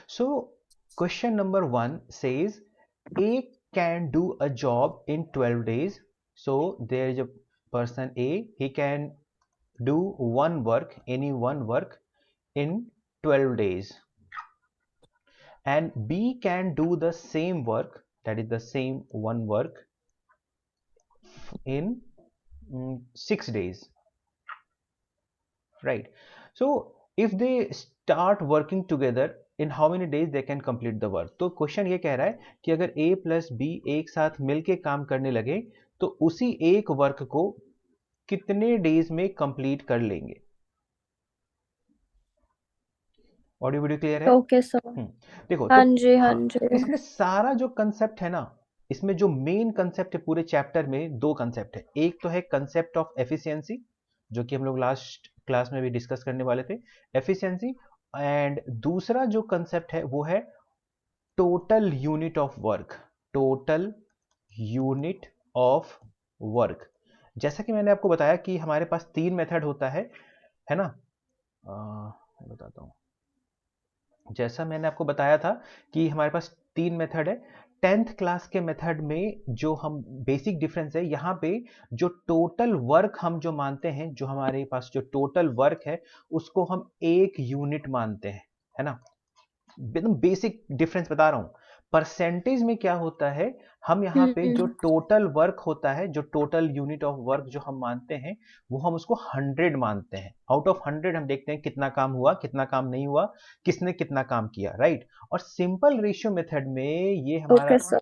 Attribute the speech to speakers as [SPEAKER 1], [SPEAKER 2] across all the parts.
[SPEAKER 1] So question number 1 says A can do a job in 12 days. So there is a person A, he can do any one work in 12 days, and B can do the same work, that is the same one work, in 6 days, right? So if they start working together, in how many days they can complete the work? तो question ये कह रहा है कि अगर A plus B एक साथ मिलके काम करने लगे तो उसी एक वर्क को कितने डेज में कंप्लीट कर लेंगे? ऑडियो वीडियो क्लियर है?
[SPEAKER 2] Okay sir.
[SPEAKER 1] देखो तो
[SPEAKER 2] हाँ जी, हाँ
[SPEAKER 1] हाँ,
[SPEAKER 2] जी।
[SPEAKER 1] इसमें सारा जो कंसेप्ट है ना, इसमें जो मेन कंसेप्ट है पूरे चैप्टर में, दो कंसेप्ट है। एक तो है कंसेप्ट ऑफ एफिशिएंसी, जो कि हम लोग लास्ट क्लास में भी डिस्कस करने वाले थे, एफिशिएंसी। एंड दूसरा जो कंसेप्ट है वो है total unit of work, total unit of work. जैसा कि मैंने आपको बताया कि हमारे पास 3 मेथड होता है ना? मैं बताता हूँ। जैसा मैंने आपको बताया था कि हमारे पास 3 मेथड है। 10th क्लास के मेथड में जो हम बेसिक डिफरेंस है, यहाँ पे जो टोटल वर्क हम जो मानते हैं, जो हमारे पास जो टोटल वर्क है उसको हम 1 यूनिट मानते हैं, है ना? एकदम बेसिक डिफरेंस बता रहा हूँ। परसेंटेज में क्या होता है, हम यहाँ पे जो
[SPEAKER 2] हम्म।
[SPEAKER 1] टोटल वर्क होता है, जो टोटल यूनिट ऑफ वर्क जो हम मानते हैं, वो हम उसको 100 मानते हैं। आउट ऑफ 100 हम देखते हैं कितना काम हुआ, कितना काम नहीं हुआ, किसने कितना काम किया, राइट? और सिंपल रेशियो मेथड में ये
[SPEAKER 2] ओके
[SPEAKER 1] हमारा,
[SPEAKER 2] सर।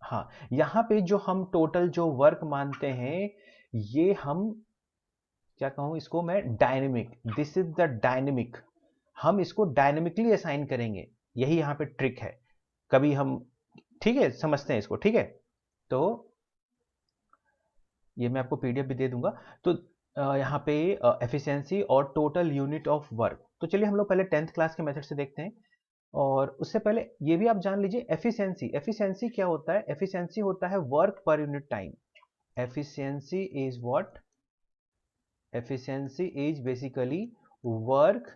[SPEAKER 1] हाँ, यहाँ पे जो हम टोटल जो वर्क मानते हैं, ये हम क्या कहूँ इसको मैं, dynamic, this is the dynamic, हम इसको डायनेमिकली असाइन करेंगे। यही यहाँ पे ट्रिक है। कभी हम, ठीक है, समझते हैं इसको, ठीक है? तो ये मैं आपको पीडीएफ भी दे दूंगा। तो यहाँ पे एफिशिएंसी और टोटल यूनिट ऑफ वर्क, तो चलिए हम लोग पहले 10th क्लास के मेथड से देखते हैं। और उससे पहले ये भी आप जान लीजिए, एफिशिएंसी, एफिशिएंसी क्या होता है? एफिशिएंसी होता है work per unit time. Efficiency is what? Efficiency is basically work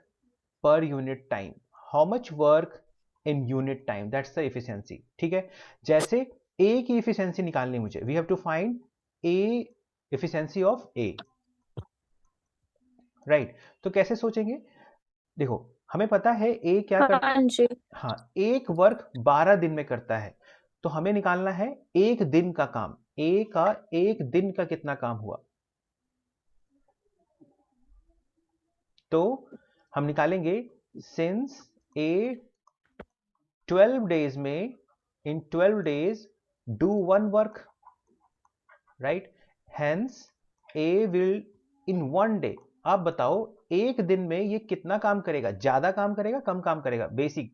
[SPEAKER 1] per unit time. How much work in unit time? That's the efficiency. ठीक है? जैसे A की efficiency निकालनी मुझे, we have to find A efficiency of A, right? तो कैसे सोचेंगे? देखो, हमें पता है A क्या कर,
[SPEAKER 2] हाँ जी।
[SPEAKER 1] हाँ, एक वर्क 12 दिन में करता है, तो हमें निकालना है एक दिन का काम। A का एक दिन का कितना काम हुआ? तो हम निकालेंगे, सिंस A 12 डेज में, इन 12 days do one work, right? Hence A will in one day, आप बताओ एक दिन में ये कितना काम करेगा? ज्यादा काम करेगा, कम काम करेगा? बेसिक,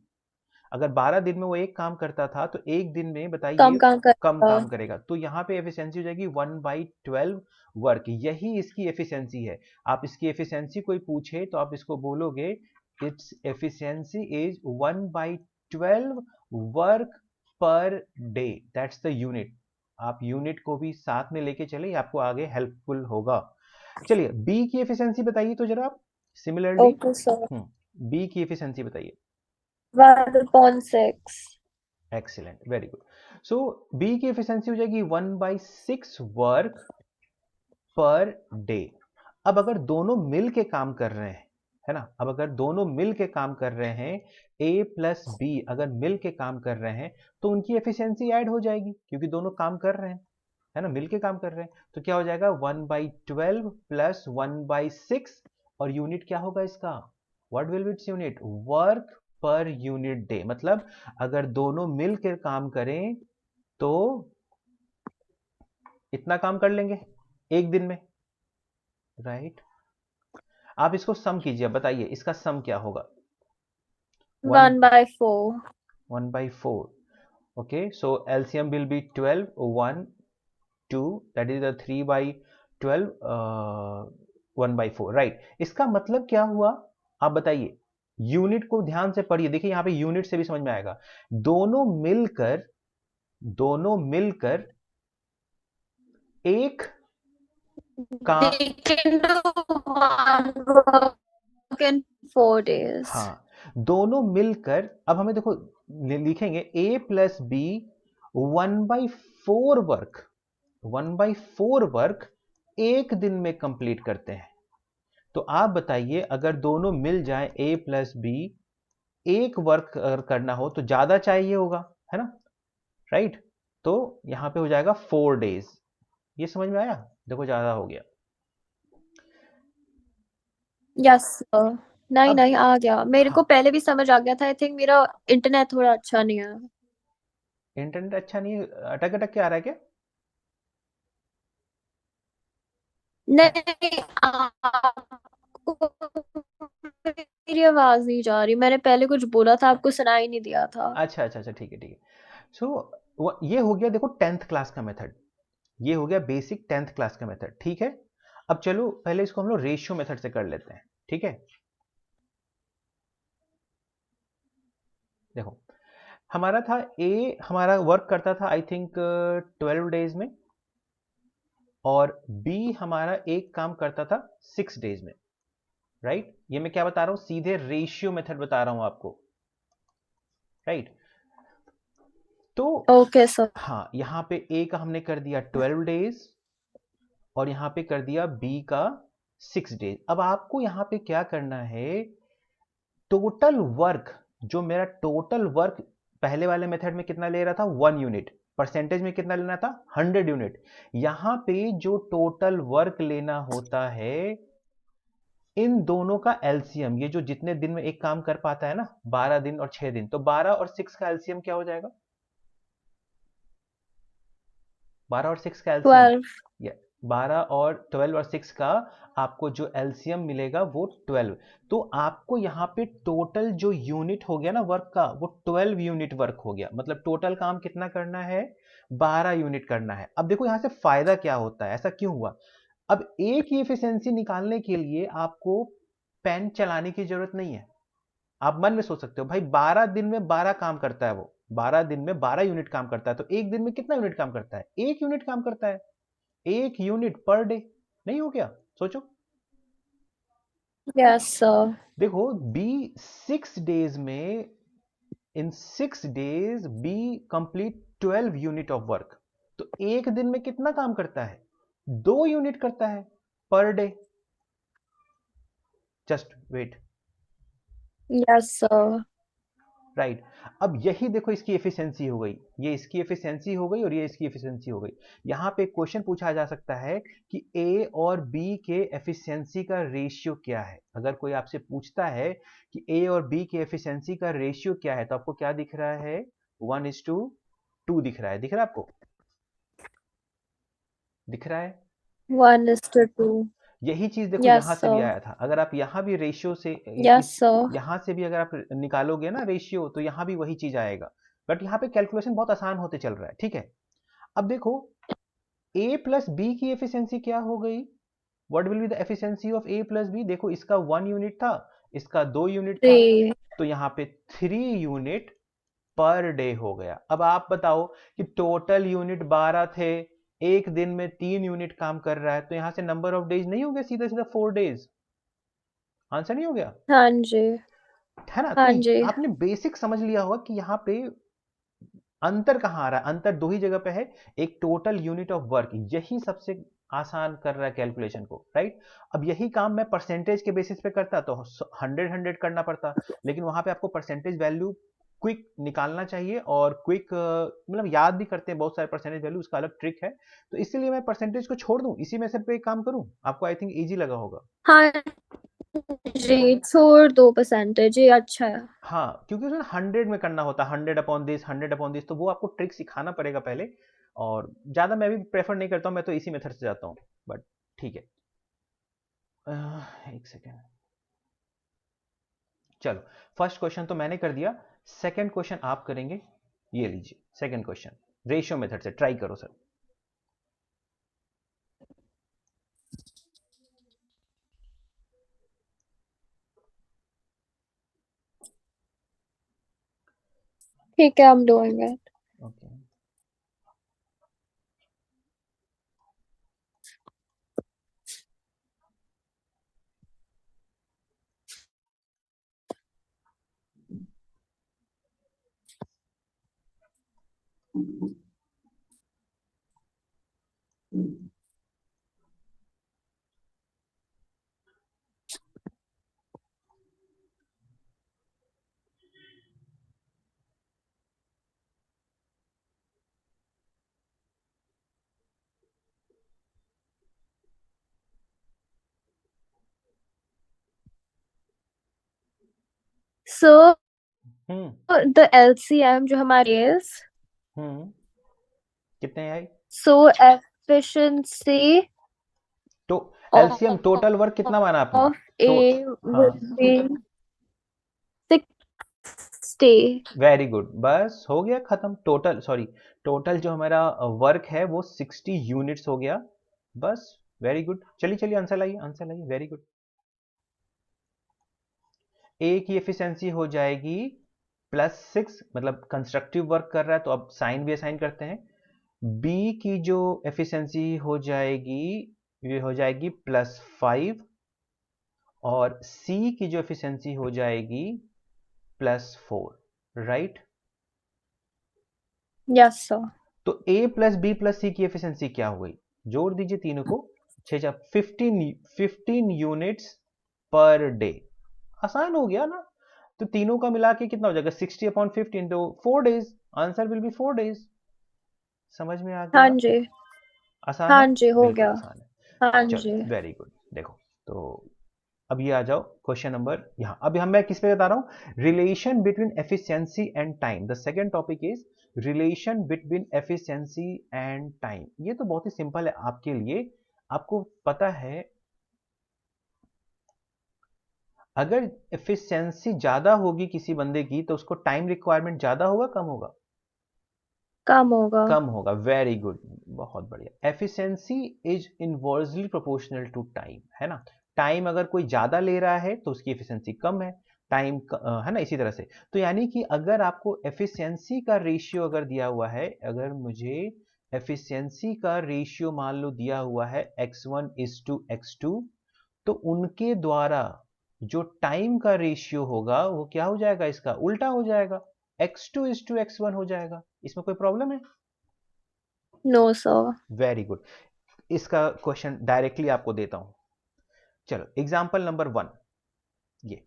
[SPEAKER 1] अगर 12 दिन में वो एक काम करता था तो एक दिन में
[SPEAKER 2] कम
[SPEAKER 1] बताइए
[SPEAKER 2] काम
[SPEAKER 1] कम
[SPEAKER 2] करेगा।
[SPEAKER 1] काम करेगा। तो यहाँ पे एफिशिएंसी हो जाएगी 1/12 वर्क, यही इसकी एफिशिएंसी है। आप इसकी एफिशिएंसी कोई पूछे तो आप इसको बोलोगे, its efficiency is 1/12 work per day, that's the unit. आप यूनिट को भी साथ में लेके चले, आपको आगे हेल्पफुल होगा। चलिए बी की एफिशिएंसी बताइए तो जरा आप, सिमिलरली।
[SPEAKER 2] Okay sir.
[SPEAKER 1] बी की एफिशिएंसी बताइए।
[SPEAKER 2] 1/6।
[SPEAKER 1] Excellent, very good. So B की एफिशिएंसी हो जाएगी 1/6 वर्क पर डे। अब अगर दोनों मिल के काम कर रहे हैं, है ना, अब अगर दोनों मिल के काम कर रहे हैं, ए प्लस बी अगर मिल के काम कर रहे हैं, तो उनकी एफिशिएंसी ऐड हो जाएगी, क्योंकि दोनों काम कर रहे हैं, है ना, मिल के काम कर रहे हैं। तो क्या हो जाएगा? 1/12 प्लस 1/6, और यूनिट क्या होगा इसका? What will B its unit? Work per unit day. मतलब अगर दोनों मिलकर काम करें तो इतना काम कर लेंगे एक दिन में, राइट? आप इसको सम कीजिए, बताइए इसका सम क्या होगा? One
[SPEAKER 2] 1/4।
[SPEAKER 1] 1/4, okay, so LCM will be 12, 1 2, that is the 3/12, 1/4, right? इसका मतलब क्या हुआ, आप बताइए। यूनिट को ध्यान से पढ़िए, देखिए यहाँ पे यूनिट से भी समझ में आएगा। दोनों मिलकर, दोनों मिलकर एक काम,
[SPEAKER 2] They can do one work in 4 days.
[SPEAKER 1] हाँ, दोनों मिलकर अब हमें देखो लिखेंगे a plus B 1/4 work 1/4 work एक दिन में कंप्लीट करते हैं। तो आप बताइए अगर दोनों मिल जाए a प्लस बी एक वर्क अगर करना हो तो ज्यादा चाहिए होगा, है ना, राइट। तो यहां पे हो जाएगा 4 डेज। ये समझ में आया? देखो ज्यादा हो गया।
[SPEAKER 2] Yes sir. नहीं
[SPEAKER 1] अब
[SPEAKER 2] नहीं, आ गया मेरे
[SPEAKER 1] हाँ,
[SPEAKER 2] को, पहले भी समझ आ गया था। आई थिंक मेरा इंटरनेट थोड़ा अच्छा नहीं है।
[SPEAKER 1] इंटरनेट अच्छा नहीं है, अटक अटक के आ रहा है क्या? है?
[SPEAKER 2] नहीं, आपको मेरी आवाज नहीं जा रही। मैंने पहले कुछ बोला था, आपको सुनाई नहीं दिया था।
[SPEAKER 1] अच्छा अच्छा अच्छा, ठीक है ठीक है। सो ये हो गया देखो 10th क्लास का मेथड। ये हो गया बेसिक 10th क्लास का मेथड, ठीक है। अब चलो पहले इसको हम लोग रेशियो मेथड से कर लेते हैं, ठीक है। देखो हमारा था ए, हमारा वर्क करता था आई थिंक 12 डेज में, और बी हमारा एक काम करता था 6 डेज में, राइट। ये मैं क्या बता रहा हूं, सीधे रेशियो मेथड बता रहा हूं आपको, राइट। तो
[SPEAKER 2] ओके सर।
[SPEAKER 1] हाँ, यहां पे ए का हमने कर दिया 12 डेज और यहां पे कर दिया बी का 6 डेज। अब आपको यहां पे क्या करना है, टोटल वर्क, जो मेरा टोटल वर्क पहले वाले मेथड में कितना ले रहा था 1 यूनिट, परसेंटेज में कितना लेना था 100 यूनिट। यहां पे जो टोटल वर्क लेना होता है इन दोनों का एलसीएम, ये जो जितने दिन में एक काम कर पाता है ना, 12 दिन और 6 दिन, तो 12 और 6 का एलसीएम क्या हो जाएगा, 12 और 6 का एलसीएम,
[SPEAKER 2] 12।
[SPEAKER 1] या 12 और 6 का आपको जो एलसीएम मिलेगा वो 12। तो आपको यहाँ पे टोटल जो यूनिट हो गया ना वर्क का, वो 12 यूनिट वर्क हो गया। मतलब टोटल काम कितना करना है, 12 यूनिट करना है। अब देखो यहाँ से फायदा क्या होता है, ऐसा क्यों हुआ। अब एक ही एफिशिएंसी निकालने के लिए आपको पेन चलाने की जरूरत नहीं है। आप मन में सोच सकते हो भाई 12 दिन में 12 काम करता है, वो 12 दिन में 12 यूनिट काम करता है, तो एक दिन में कितना यूनिट काम करता है, 1 यूनिट काम करता है। 1 यूनिट पर डे, नहीं हो गया, सोचो।
[SPEAKER 2] Yes sir.
[SPEAKER 1] देखो बी 6 डेज में, in 6 days B complete 12 unit of work. तो एक दिन में कितना काम करता है, 2 यूनिट करता है per day. Just wait,
[SPEAKER 2] yes sir.
[SPEAKER 1] Right. अब यही देखो इसकी एफिशिएंसी हो गई, ये इसकी एफिशिएंसी हो गई और ये इसकी एफिशिएंसी हो गई। यहां पे क्वेश्चन पूछा जा सकता है कि ए और बी के एफिशिएंसी का रेशियो क्या है। अगर कोई आपसे पूछता है कि ए और बी के एफिशिएंसी का रेशियो क्या है, तो आपको क्या दिख रहा है, 1:2 दिख रहा है, दिख रहा है आपको, दिख रहा है।
[SPEAKER 2] 1:2।
[SPEAKER 1] यही चीज देखो
[SPEAKER 2] यस
[SPEAKER 1] यहां से भी
[SPEAKER 2] सर।
[SPEAKER 1] आया था। अगर आप यहां भी रेशियो से
[SPEAKER 2] यस
[SPEAKER 1] इस
[SPEAKER 2] सर।
[SPEAKER 1] यहां से भी अगर आप निकालोगे ना रेशियो, तो यहां भी वही चीज आएगा। बट यहाँ पे कैलकुलेशन बहुत आसान होते चल रहा है, ठीक है। अब देखो a प्लस बी की एफिशिएंसी क्या हो गई, what will be the efficiency of a plus B. देखो इसका 1 यूनिट था, इसका 2 यूनिट था,
[SPEAKER 2] 3।
[SPEAKER 1] तो यहाँ पे 3 यूनिट पर डे हो गया। अब आप बताओ कि टोटल यूनिट 12 थे, एक दिन में 3 यूनिट काम कर रहा है, तो यहां से नंबर ऑफ डेज नहीं हो गया सीधा सीधा 4 डेज, आंसर नहीं हो गया,
[SPEAKER 2] हाँ जी।
[SPEAKER 1] है ना। तो
[SPEAKER 2] हाँ जी।
[SPEAKER 1] आपने बेसिक समझ लिया होगा कि यहाँ पे अंतर कहाँ आ रहा है, अंतर दो ही जगह पे है। एक टोटल यूनिट ऑफ वर्क, यही सबसे आसान कर रहा है कैलकुलेशन को, राइट। अब यही काम मैं परसेंटेज के बेसिस पे करता तो 100 करना पड़ता, लेकिन वहां पे आपको परसेंटेज वैल्यू क्विक निकालना चाहिए, और क्विक मतलब याद भी करते हैं बहुत सारे परसेंटेज वैल्यू, उसका अलग ट्रिक है। तो इसीलिए मैं परसेंटेज को छोड़ दूं, इसी में से पे काम करूं, आपको आई थिंक इजी लगा होगा।
[SPEAKER 2] हाँ जी, छोड़ दो परसेंटेज, ये अच्छा है।
[SPEAKER 1] हाँ, क्योंकि उसमें 100 में करना होता है, 100/this 100/this, तो वो आपको ट्रिक सिखाना पड़ेगा पहले। और ज़्यादा मैं भी प्रेफर नहीं करता हूँ, मैं तो इसी मेथड से जाता हूँ, बट ठीक है। एक सेकेंड, चलो। फर्स्ट क्वेश्चन तो मैंने कर दिया, सेकंड क्वेश्चन आप करेंगे। ये लीजिए सेकंड क्वेश्चन, रेशियो मेथड से ट्राई करो सर।
[SPEAKER 2] ठीक है, हम doing it.
[SPEAKER 1] Okay,
[SPEAKER 2] so
[SPEAKER 1] hmm
[SPEAKER 2] the LCM जो हमारी is
[SPEAKER 1] हम्म कितने आई?
[SPEAKER 2] so efficiency
[SPEAKER 1] तो एलसीएम
[SPEAKER 2] of
[SPEAKER 1] टोटल वर्क कितना माना आपने? तो
[SPEAKER 2] A
[SPEAKER 1] हाँ,
[SPEAKER 2] would be 60.
[SPEAKER 1] वेरी गुड, बस हो गया खत्म। टोटल, सॉरी, टोटल जो हमारा वर्क है वो 60 यूनिट्स हो गया। बस, वेरी गुड। चलिए चलिए, आंसर लाइए, आंसर लाइए, वेरी गुड। ए की एफिशिएंसी हो जाएगी +6, मतलब कंस्ट्रक्टिव वर्क कर रहा है तो अब साइन भी असाइन करते हैं। बी की जो एफिशिएंसी हो जाएगी, ये हो जाएगी +5, और सी की जो एफिशिएंसी हो जाएगी +4, राइट?
[SPEAKER 2] Yes, sir.
[SPEAKER 1] तो ए प्लस बी प्लस सी की एफिशिएंसी क्या हो गई? जोड़ दीजिए तीनों को, 15 यूनिट्स पर डे। आसान हो गया ना? तो तीनों का मिला के कितना हो जाएगा? 60/15, तो 4 days. Answer will be 4 days. समझ में आ
[SPEAKER 2] हाँ
[SPEAKER 1] गया?
[SPEAKER 2] जी,
[SPEAKER 1] आसान
[SPEAKER 2] हाँ
[SPEAKER 1] है,
[SPEAKER 2] जी, हो
[SPEAKER 1] बिल्कुल
[SPEAKER 2] गया।
[SPEAKER 1] आसान है।
[SPEAKER 2] हाँ
[SPEAKER 1] चलो,
[SPEAKER 2] जी।
[SPEAKER 1] Very good. देखो, तो अब ये आ जाओ क्वेश्चन नंबर, यहाँ अभी हम मैं किस पे बता रहा हूँ? Relation between efficiency and time. The second topic is relation between efficiency and time. ये तो बहुत ही सिंपल है आपके लिए। आपको पता है, अगर एफिशिएंसी ज्यादा होगी किसी बंदे की तो उसको टाइम रिक्वायरमेंट ज्यादा होगा, कम होगा?
[SPEAKER 2] कम होगा।
[SPEAKER 1] कम होगा, वेरी गुड, बहुत बढ़िया। Efficiency is inversely proportional to time, है ना? टाइम अगर कोई ज्यादा ले रहा है तो उसकी एफिशिएंसी कम है, टाइम है ना, इसी तरह से। तो यानी कि अगर आपको एफिशिएंसी का रेशियो अगर दिया हुआ है, अगर मुझे एफिशिएंसी का रेशियो मान लो दिया हुआ है x1:x2, तो उनके द्वारा जो टाइम का रेशियो होगा वो क्या हो जाएगा? इसका उल्टा हो जाएगा, x2:x1 हो जाएगा। इसमें कोई प्रॉब्लम है?
[SPEAKER 2] No sir.
[SPEAKER 1] Very good. इसका क्वेश्चन डायरेक्टली आपको देता हूं। चलो, एग्जाम्पल नंबर 1, ये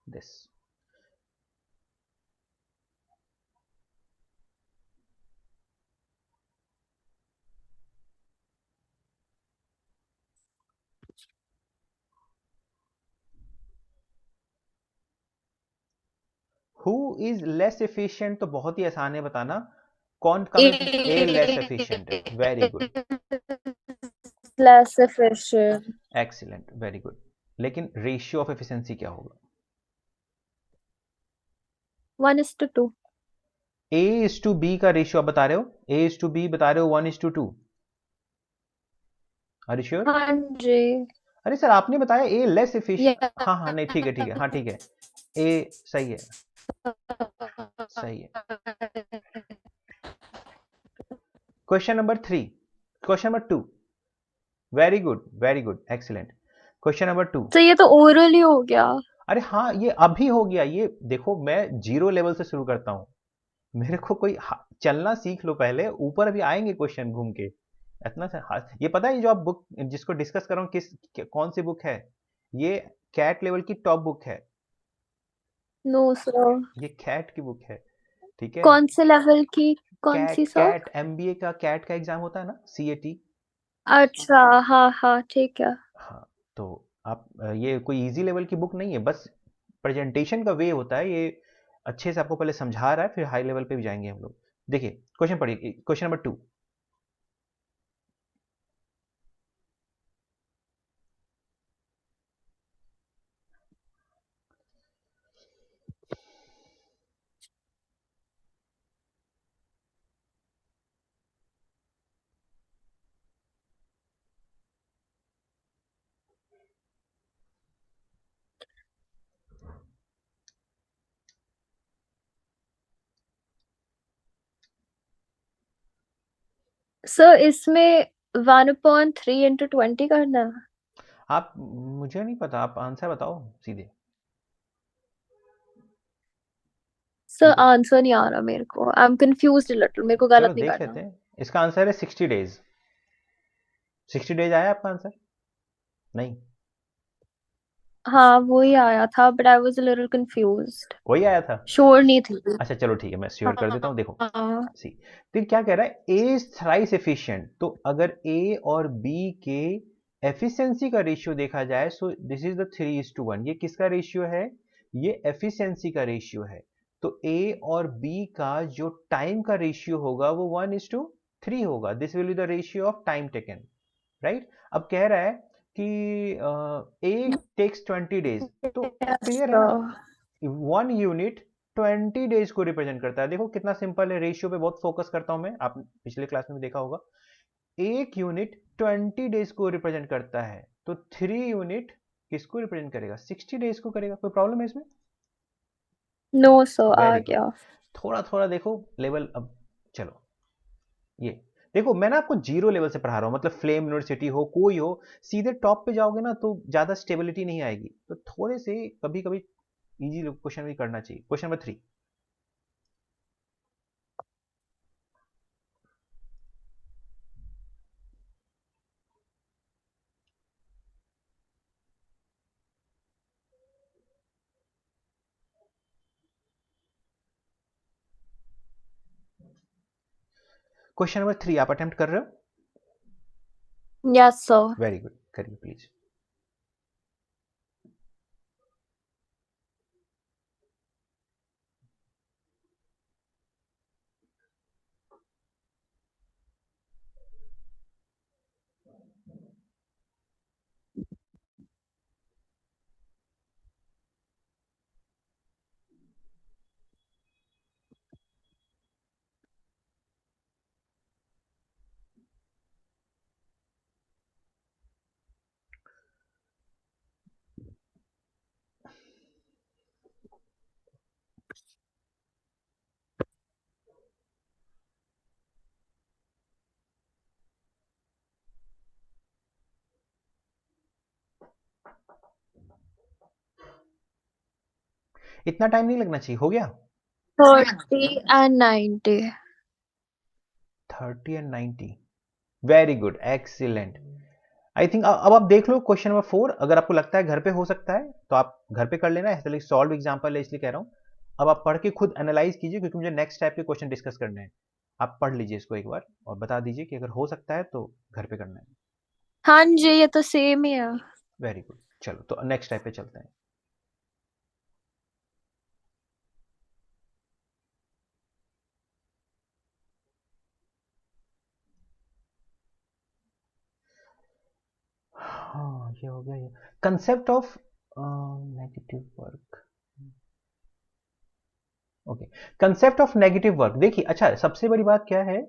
[SPEAKER 1] this. Who is less efficient? तो बहुत ही आसान है बताना। कौन कम ए लेस एफिशिएंट है, very good,
[SPEAKER 2] Less efficient.
[SPEAKER 1] Excellent, very good. लेकिन रेशियो ऑफ एफिशिएंसी क्या होगा?
[SPEAKER 2] 1:2.
[SPEAKER 1] ए इज टू बी का रेशियो आप बता रहे हो, ए इज टू बी बता रहे हो, 1:2? Are you sure?
[SPEAKER 2] हाँ जी।
[SPEAKER 1] अरे सर, आपने बताया ए लेस
[SPEAKER 2] या
[SPEAKER 1] एफिशिएंट। हाँ हाँ, नहीं, ठीक है, ठीक है, हाँ, ठीक है। ए सही है, सही है। Question number 3, question number 2, very good, very good, excellent. Question number 2।
[SPEAKER 2] तो ये तो ओरल ही हो गया।
[SPEAKER 1] अरे हाँ, ये अभी हो गया। ये देखो, मैं जीरो लेवल से शुरू करता हूँ। मेरे को कोई चलना सीख लो पहले, ऊपर अभी आएंगे क्वेश्चन घूम के। इतना से ये पता है, जो आप बुक जिसको डिस्कस कर रहा हूँ, कौन सी बुक है? ये कैट लेवल की टॉप बुक है।
[SPEAKER 2] No sir.
[SPEAKER 1] ये कैट की बुक है, ठीक है?
[SPEAKER 2] कौन से लेवल की? कौन सी
[SPEAKER 1] कैट,
[SPEAKER 2] सर?
[SPEAKER 1] कैट एमबीए का कैट का एग्जाम होता है ना, सीएटी।
[SPEAKER 2] अच्छा, हाँ हाँ, ठीक है।
[SPEAKER 1] हाँ, तो आप ये कोई इजी लेवल की बुक नहीं है, बस प्रेजेंटेशन का वे होता है ये। अच्छे से आपको पहले समझा रहा है, फिर हाई लेवल पे भी जाएंगे हम लोग। देखिए, क्वेश्चन पढ़िए, क्वेश्चन नंबर 2।
[SPEAKER 2] सर इसमें 1/3 × 20 करना है।
[SPEAKER 1] आप, मुझे नहीं पता, आप आंसर बताओ सीधे।
[SPEAKER 2] सर आंसर नहीं आ रहा मेरे को, आई एम कंफ्यूज्ड लिटिल, मेरे को
[SPEAKER 1] चलो
[SPEAKER 2] गलत नहीं
[SPEAKER 1] देख
[SPEAKER 2] करना।
[SPEAKER 1] लेते हैं। इसका आंसर है 60 डेज। 60 डेज आया आपका आंसर? नहीं,
[SPEAKER 2] हाँ वही आया था, but I was a little confused,
[SPEAKER 1] वही आया था।
[SPEAKER 2] श्योर नहीं थी।
[SPEAKER 1] अच्छा चलो ठीक है, मैं श्योर कर देता हूँ। देखो
[SPEAKER 2] हाँ।
[SPEAKER 1] सी, तो क्या कह रहा है, ए इज थ्राइस एफिशिएंट। तो अगर ए और बी के एफिशिएंसी का रेशियो देखा जाए, सो दिस इज द 3:1। ये किसका रेशियो है? ये एफिशिएंसी का रेशियो है। तो ए और बी का जो टाइम का रेशियो होगा वो 1:3 होगा। This will be the ratio of time taken, right. अब कह रहा है कि ए टेक्स 20 डेज, तो क्लियर है ना,
[SPEAKER 2] सर
[SPEAKER 1] 1 यूनिट 20 डेज को रिप्रेजेंट करता है। देखो कितना सिंपल है, रेशियो पे बहुत फोकस करता हूं मैं, आप पिछले क्लास में भी देखा होगा। एक यूनिट 20 डेज को रिप्रेजेंट करता है, तो 3 यूनिट किसको रिप्रेजेंट करेगा? 60 डेज को करेगा। कोई प्रॉब्लम है इसमें?
[SPEAKER 2] नो सर आ
[SPEAKER 1] वेरी गुड।
[SPEAKER 2] गया।
[SPEAKER 1] थोड़ा थोड़ा देखो लेवल। अब चलो, ये देखो मैं ना आपको जीरो लेवल से पढ़ा रहा हूँ, मतलब फ्लेम यूनिवर्सिटी हो कोई हो, सीधे टॉप पे जाओगे ना तो ज्यादा स्टेबिलिटी नहीं आएगी। तो थोड़े से कभी कभी इजी क्वेश्चन भी करना चाहिए। Question number 3। क्वेश्चन नंबर 3 आप अटेम्प्ट कर रहे हो?
[SPEAKER 2] Yes sir.
[SPEAKER 1] वेरी गुड, करिए प्लीज। इतना टाइम नहीं लगना चाहिए, हो गया।
[SPEAKER 2] 30 and 90।
[SPEAKER 1] 30 and 90, very good, excellent. I think अब आप देख लो क्वेश्चन नंबर 4। अगर आपको लगता है घर पे हो सकता है तो आप घर पे कर लेना, ऐसे सॉल्व एग्जाम्पल है इसलिए कह रहा हूँ। अब आप पढ़ के खुद एनालाइज कीजिए, क्योंकि मुझे नेक्स्ट टाइप के क्वेश्चन डिस्कस करने हैं। आप पढ़ लीजिए इसको एक बार और बता दीजिए कि अगर हो सकता है तो घर पे करना है।
[SPEAKER 2] हाँ जी ये तो सेम ही है।
[SPEAKER 1] वेरी गुड, चलो तो नेक्स्ट टाइप पे चलते हैं। हाँ ये हो गया। ये concept of negative work. Okay, concept of negative work. देखिए अच्छा, सबसे बड़ी बात क्या है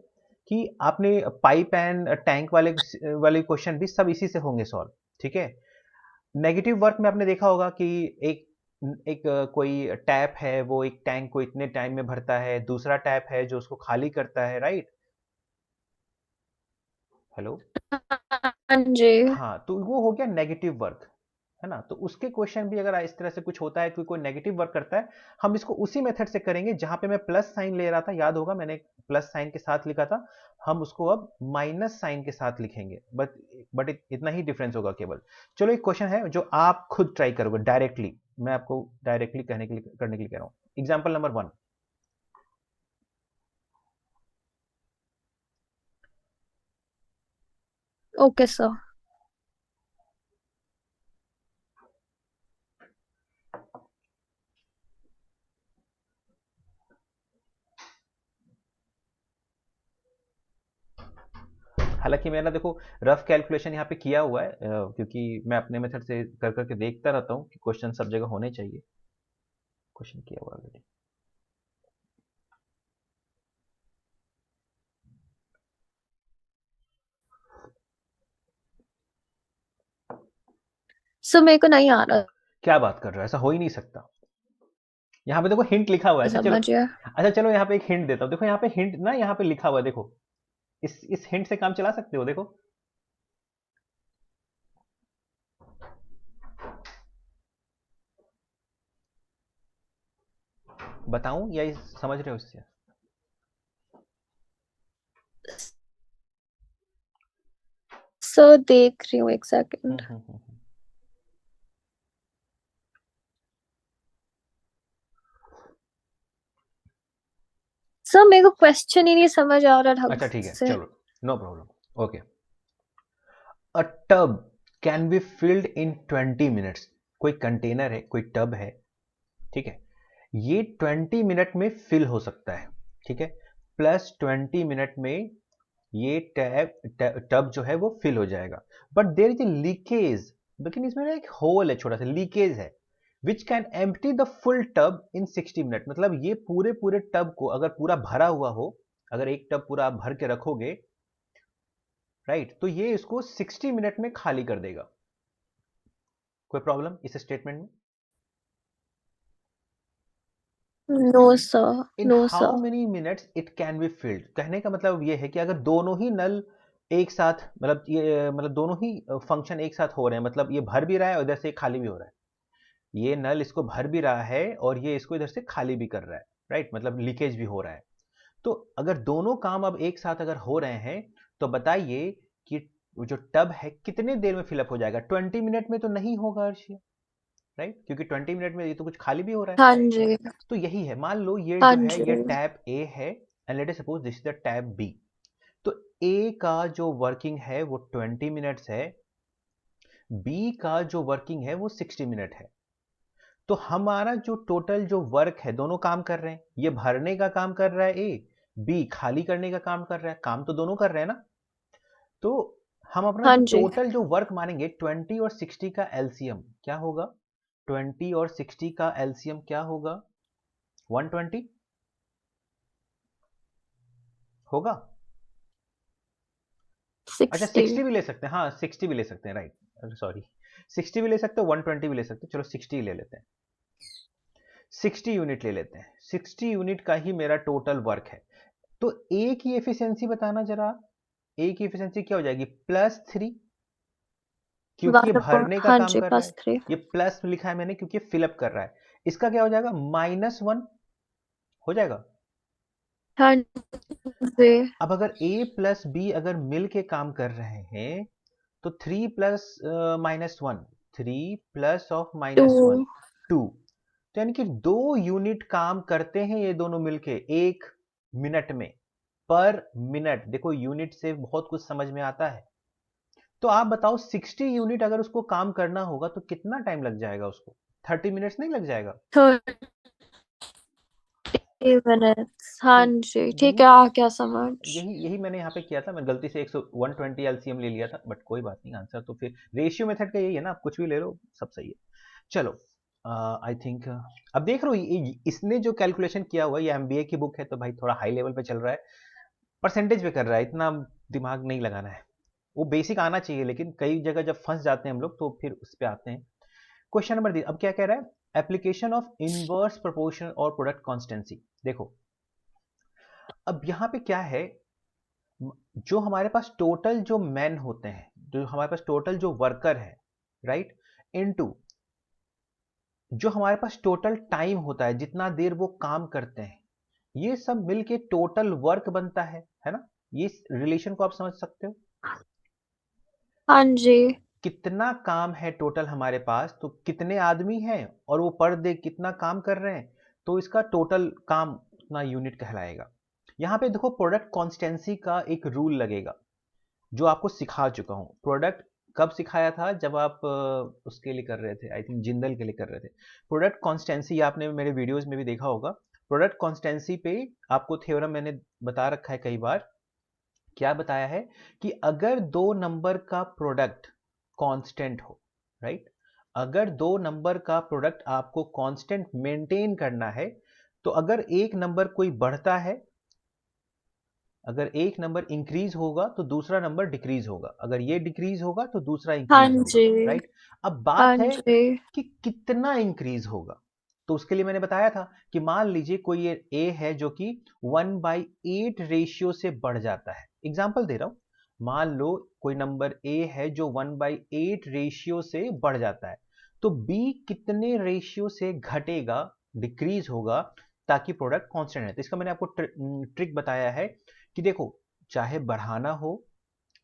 [SPEAKER 1] कि आपने पाइप एंड टैंक वाले वाले क्वेश्चन भी सब इसी से होंगे सॉल्व, ठीक है। नेगेटिव वर्क में आपने देखा होगा कि एक एक कोई टैप है, वो एक टैंक को इतने टाइम में भरता है, दूसरा टैप है जो उसको खाली करता है, राइट। हेलो।
[SPEAKER 2] हाँ जी।
[SPEAKER 1] हाँ, तो वो हो गया नेगेटिव वर्क, है ना। तो उसके क्वेश्चन भी अगर इस तरह से कुछ होता है कि कोई नेगेटिव वर्क करता है, हम इसको उसी मेथड से करेंगे जहां पे मैं प्लस साइन ले रहा था, याद होगा मैंने प्लस साइन के साथ लिखा था, हम उसको अब माइनस साइन के साथ लिखेंगे। बट इतना ही डिफरेंस होगा केवल। चलो एक क्वेश्चन है जो आप खुद ट्राई करोगे डायरेक्टली, मैं आपको डायरेक्टली कहने के लिए करने के लिए कह रहा हूँ। Example number 1।
[SPEAKER 2] Okay sir.
[SPEAKER 1] हालांकि मैंने देखो रफ कैलकुलेशन यहाँ पे किया हुआ है, क्योंकि मैं अपने मेथड से कर करके देखता रहता हूँ कि क्वेश्चन सब जगह होने चाहिए। क्वेश्चन किया हुआ ऑलरेडी।
[SPEAKER 2] सर मेरे को नहीं आ रहा
[SPEAKER 1] क्या बात कर रहे हो, ऐसा हो ही नहीं सकता। यहाँ पे देखो हिंट लिखा हुआ है। अच्छा चलो,
[SPEAKER 2] समझिए।
[SPEAKER 1] अच्छा चलो यहाँ पे एक हिंट देता हूँ। देखो यहाँ पे हिंट ना, यहाँ पे लिखा हुआ है, देखो इस हिंट से काम चला सकते हो। देखो बताऊं या समझ रहे हो इससे?
[SPEAKER 2] सर देख रही हूँ, एक सेकंड।
[SPEAKER 1] हम्म।
[SPEAKER 2] सर मेरे को क्वेश्चन ही नहीं समझ आ रहा ढंग
[SPEAKER 1] अच्छा ठीक है,
[SPEAKER 2] से।
[SPEAKER 1] चलो, no problem, okay. A tub can be filled in 20 minutes. कोई कंटेनर है, कोई टब है, ठीक है, ये 20 मिनट में फिल हो सकता है, ठीक है, प्लस 20 मिनट में ये टब जो है वो फिल हो जाएगा। But there is a leakage, लेकिन इसमें ना एक होल है, छोटा सा लीकेज है, which can empty the full tub in 60 minute. मतलब ये पूरे पूरे टब को अगर पूरा भरा हुआ हो, अगर एक टब पूरा आप भर के रखोगे, राइट, तो ये इसको 60 मिनट में खाली कर देगा। कोई प्रॉब्लम इस स्टेटमेंट में?
[SPEAKER 2] No sir,
[SPEAKER 1] in
[SPEAKER 2] no
[SPEAKER 1] how
[SPEAKER 2] sir.
[SPEAKER 1] Many minutes it can be filled. कहने का मतलब ये है कि अगर दोनों ही नल एक साथ, मतलब ये मतलब दोनों ही फंक्शन एक साथ हो रहे हैं, मतलब ये भर भी रहा है और इधर से खाली भी हो रहा है, ये नल इसको भर भी रहा है और ये इसको इधर से खाली भी कर रहा है, राइट, मतलब लीकेज भी हो रहा है। तो अगर दोनों काम अब एक साथ अगर हो रहे हैं, तो बताइए कि वो जो टब है कितने देर में फिलअप हो जाएगा? 20 मिनट में तो नहीं होगा अर्शिया, राइट, क्योंकि 20 मिनट में ये तो कुछ खाली भी हो रहा है।
[SPEAKER 2] हाँ जी,
[SPEAKER 1] तो यही है, मान लो ये
[SPEAKER 2] हाँ
[SPEAKER 1] जो है
[SPEAKER 2] जी।
[SPEAKER 1] ये टैब ए है, and let us suppose this is the tab B. तो ए का जो वर्किंग है वो 20 मिनट्स है, बी का जो वर्किंग है वो 60 मिनट है। तो हमारा जो टोटल जो वर्क है, दोनों काम कर रहे हैं, ये भरने का काम कर रहा है ए, बी खाली करने का काम कर रहा है, काम तो दोनों कर रहे हैं ना। तो हम अपना
[SPEAKER 2] हाँ
[SPEAKER 1] जो
[SPEAKER 2] जी।
[SPEAKER 1] टोटल जो वर्क मानेंगे, 20 और 60 का एलसीएम क्या होगा? 20 और 60 का एलसीएम क्या होगा? 120 होगा। अच्छा
[SPEAKER 2] 60।
[SPEAKER 1] 60 भी ले सकते हैं, हाँ 60 भी ले सकते हैं, राइट, सॉरी, 60 भी ले सकते हैं, 120 भी ले सकते हैं, चलो 60 ले लेते हैं, 60 यूनिट ले लेते हैं, 60 यूनिट का ही मेरा टोटल वर्क है। तो ए की एफिशिएंसी बताना जरा, ए की एफिशिएंसी क्या हो जाएगी? +3, क्योंकि ये भरने का
[SPEAKER 2] हाँ
[SPEAKER 1] काम
[SPEAKER 2] जी,
[SPEAKER 1] कर रहा है,
[SPEAKER 2] +3।
[SPEAKER 1] ये प्लस लिखा है मैंने क्योंकि फिलअप कर रहा है। इसका क्या हो जाएगा? -1 हो जाएगा।
[SPEAKER 2] हाँ जी।
[SPEAKER 1] अब अगर ए प्लस बी अगर मिल के काम कर रहे हैं, तो 3 प्लस -1, 3 प्लस ऑफ
[SPEAKER 2] टू।
[SPEAKER 1] -1, 2, तो यानी कि 2 यूनिट काम करते हैं ये दोनों मिलके 1 मिनट में, पर मिनट। देखो यूनिट से बहुत कुछ समझ में आता है। तो आप बताओ 60 यूनिट अगर उसको काम करना होगा तो कितना टाइम लग जाएगा उसको? 30 मिनट्स नहीं लग जाएगा?
[SPEAKER 2] 30 मिनट्स,
[SPEAKER 1] तो
[SPEAKER 2] हाँ जी, ठीक
[SPEAKER 1] यही
[SPEAKER 2] है, आ गया समझ।
[SPEAKER 1] यही यही मैंने यहाँ पे किया था, मैं गलती से 120 एलसीएम ले लिया था, बट कोई बात नहीं, आंसर तो फिर रेशियो मेथड का यही है ना, आप कुछ भी ले लो सब सही है। चलो, आई थिंक अब देख रहे हो इसने जो कैलकुलेशन किया हुआ है, ये एमबीए की बुक है, तो भाई थोड़ा हाई लेवल पे चल रहा है, परसेंटेज पे कर रहा है, इतना दिमाग नहीं लगाना है, वो बेसिक आना चाहिए, लेकिन कई जगह जब फंस जाते हैं हम लोग तो फिर उस पर आते हैं। क्वेश्चन नंबर 3 अब क्या कह रहा है? एप्लीकेशन ऑफ इनवर्स प्रोपोर्शन और प्रोडक्ट कॉन्स्टेंसी। देखो अब यहाँ पे क्या है, जो हमारे पास टोटल जो मैन होते हैं, जो हमारे पास टोटल जो वर्कर है, राइट, इनटू जो हमारे पास टोटल टाइम होता है, जितना देर वो काम करते हैं, ये सब मिलके टोटल वर्क बनता है ना? ये रिलेशन को आप समझ सकते हो?
[SPEAKER 2] हाँ जी।
[SPEAKER 1] कितना काम है टोटल हमारे पास, तो कितने आदमी हैं और वो पर डे कितना काम कर रहे हैं, तो इसका टोटल काम उतना यूनिट कहलाएगा। यहाँ पे देखो प्रोडक्ट कॉन्स्टेंसी का एक रूल लगेगा, जो आपको सिखा चुका हूँ। प्रोडक्ट कब सिखाया था? जब आप उसके लिए कर रहे थे, आई थिंक जिंदल के लिए कर रहे थे। प्रोडक्ट कॉन्स्टेंसी आपने मेरे वीडियोस में भी देखा होगा। प्रोडक्ट कॉन्स्टेंसी पे आपको थ्योरम मैंने बता रखा है कई बार। क्या बताया है कि अगर दो नंबर का प्रोडक्ट कांस्टेंट हो, राइट, अगर दो नंबर का प्रोडक्ट आपको कांस्टेंट मेंटेन करना है, तो अगर एक नंबर कोई बढ़ता है, अगर एक नंबर इंक्रीज होगा तो दूसरा नंबर डिक्रीज होगा, अगर ये डिक्रीज होगा तो दूसरा
[SPEAKER 2] हाँ
[SPEAKER 1] इंक्रीज होगा,
[SPEAKER 2] जी।
[SPEAKER 1] राइट। अब
[SPEAKER 2] हाँ
[SPEAKER 1] बात है
[SPEAKER 2] जी।
[SPEAKER 1] कि कितना इंक्रीज होगा। तो उसके लिए मैंने बताया था कि मान लीजिए कोई ए है जो कि 1/8 रेशियो से बढ़ जाता है, एग्जाम्पल दे रहा हूं, मान लो कोई नंबर ए है जो 1/8 रेशियो से बढ़ जाता है, तो बी कितने रेशियो से घटेगा, डिक्रीज होगा, ताकि प्रोडक्ट कांस्टेंट रहे। तो इसका मैंने आपको ट्रिक बताया है कि देखो, चाहे बढ़ाना हो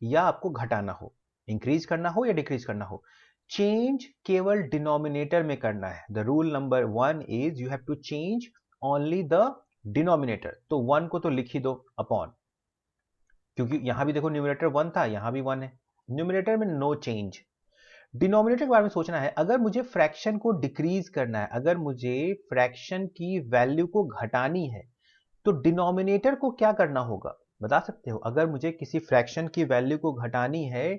[SPEAKER 1] या आपको घटाना हो, इंक्रीज करना हो या डिक्रीज करना हो, चेंज केवल डिनोमिनेटर में करना है। The rule number 1 is you have to change only the denominator. तो 1 को तो लिख ही दो अपॉन, क्योंकि यहां भी देखो न्यूमिनेटर 1 था, यहां भी 1 है, न्यूमिनेटर में नो चेंज। डिनोमिनेटर के बारे में सोचना है, अगर मुझे फ्रैक्शन को डिक्रीज करना है, अगर मुझे फ्रैक्शन की वैल्यू को घटानी है, तो डिनोमिनेटर को क्या करना होगा, बता सकते हो? अगर मुझे किसी फ्रैक्शन की वैल्यू को घटानी है,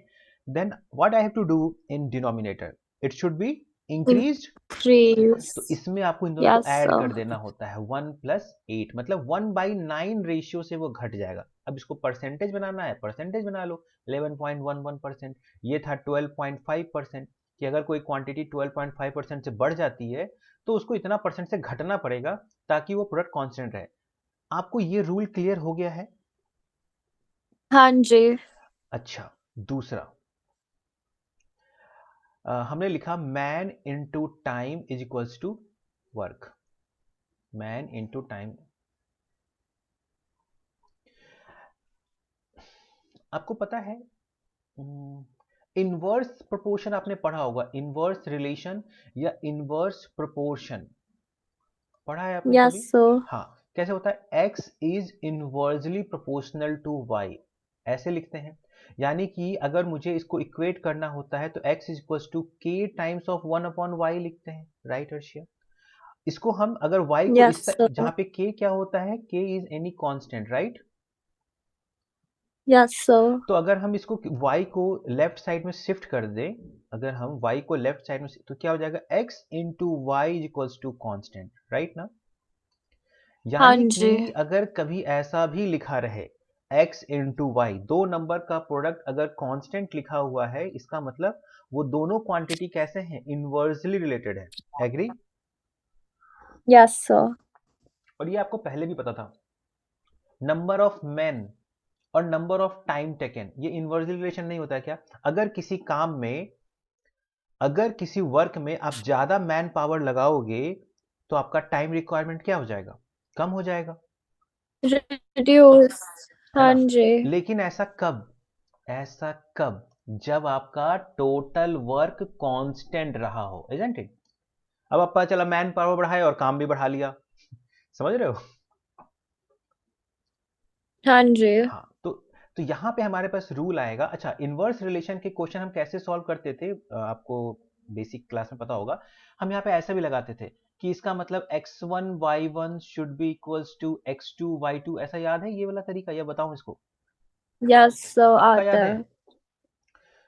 [SPEAKER 1] then what I have to do in denominator, it should be increased.
[SPEAKER 2] Increase.
[SPEAKER 1] तो इसमें आपको इन दोनों को
[SPEAKER 2] Yes,
[SPEAKER 1] ऐड
[SPEAKER 2] sir.
[SPEAKER 1] कर देना होता है, 1 प्लस 8, मतलब 1/9 रेशियो से वो घट जाएगा। अब इसको परसेंटेज बनाना है, परसेंटेज बना लो, 11.11%। ये था 12.5%, कि अगर कोई क्वांटिटी 12.5% से बढ़ जाती है तो उसको इतना परसेंट से घटना पड़ेगा ताकि वो प्रोडक्ट कांस्टेंट रहे। आपको ये रूल क्लियर हो गया है?
[SPEAKER 2] हाँ जी।
[SPEAKER 1] अच्छा, दूसरा हमने लिखा man into time is equals to work. Man into time, आपको पता है इनवर्स प्रोपोर्शन आपने पढ़ा होगा, इनवर्स रिलेशन या इनवर्स प्रोपोर्शन पढ़ा है आपने
[SPEAKER 2] Yes,
[SPEAKER 1] कभी?
[SPEAKER 2] sir.
[SPEAKER 1] हाँ, कैसे होता है? x is inversely proportional to y, ऐसे लिखते हैं। यानी कि अगर मुझे इसको इक्वेट करना होता है तो x is equals to k times of 1/y लिखते हैं, राइट अर्शिया? इसको हम अगर y को
[SPEAKER 2] Yes,
[SPEAKER 1] इस
[SPEAKER 2] sir.
[SPEAKER 1] जहां पे k क्या होता है, k is any constant, right?
[SPEAKER 2] Yes, sir.
[SPEAKER 1] तो अगर हम इसको y को लेफ्ट साइड में शिफ्ट कर दें, अगर हम y को लेफ्ट साइड में तो क्या हो जाएगा, x into y is equals to constant, right ना?
[SPEAKER 2] हाँ
[SPEAKER 1] यानी
[SPEAKER 2] जी।
[SPEAKER 1] कि अगर कभी ऐसा भी लिखा रहे x इंटू वाई, दो नंबर का प्रोडक्ट अगर कांस्टेंट लिखा हुआ है, इसका मतलब वो दोनों क्वांटिटी कैसे हैं, इनवर्सली रिलेटेड है। एग्री?
[SPEAKER 2] Yes, sir.
[SPEAKER 1] और ये आपको पहले भी पता था। नंबर ऑफ मैन और नंबर ऑफ टाइम टेकन, ये इनवर्सली रिलेशन नहीं होता है क्या? अगर किसी काम में, अगर किसी वर्क में आप ज्यादा मैन पावर लगाओगे तो आपका टाइम रिक्वायरमेंट क्या हो जाएगा, कम हो जाएगा,
[SPEAKER 2] Reduce.
[SPEAKER 1] है
[SPEAKER 2] हाँ
[SPEAKER 1] ना?
[SPEAKER 2] जी।
[SPEAKER 1] लेकिन ऐसा कब, ऐसा कब, जब आपका टोटल वर्क कांस्टेंट रहा हो, इजंट इट? अब आप पता चला मैन पावर बढ़ाए और काम भी बढ़ा लिया, समझ रहे हो?
[SPEAKER 2] हाँ जी।
[SPEAKER 1] हाँ, तो यहाँ पे हमारे पास रूल आएगा। अच्छा, इनवर्स रिलेशन के क्वेश्चन हम कैसे सॉल्व करते थे, आपको बेसिक क्लास में पता होगा। हम यहाँ पे ऐसा भी लगाते थे कि इसका मतलब x1 y1 should be equals to x2 y2, ऐसा याद है ये वाला तरीका, या बताऊं इसको?
[SPEAKER 2] Yes, sir.
[SPEAKER 1] पक्का
[SPEAKER 2] आता
[SPEAKER 1] याद है?
[SPEAKER 2] है।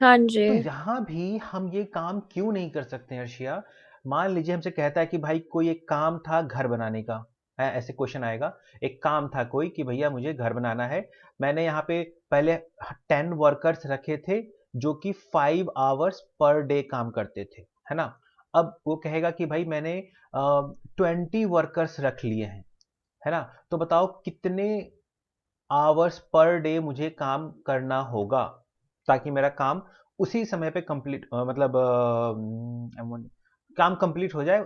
[SPEAKER 2] हाँ जी।
[SPEAKER 1] तो यहां भी हम ये काम क्यों नहीं कर सकते हैं अर्शिया? मान लीजिए हमसे कहता है कि भाई कोई एक काम था घर बनाने का, है ऐसे क्वेश्चन आएगा, एक काम था कोई कि भैया मुझे घर बनाना है, मैंने यहाँ पे पहले 10 वर्कर्स रखे थे जो कि 5 आवर्स पर डे काम करते थे, है ना? अब वो कहेगा कि भाई मैंने 20 वर्कर्स रख लिए हैं, है ना? तो बताओ कितने आवर्स पर डे मुझे काम करना होगा ताकि मेरा काम उसी समय पे कंप्लीट, मतलब काम कंप्लीट हो जाए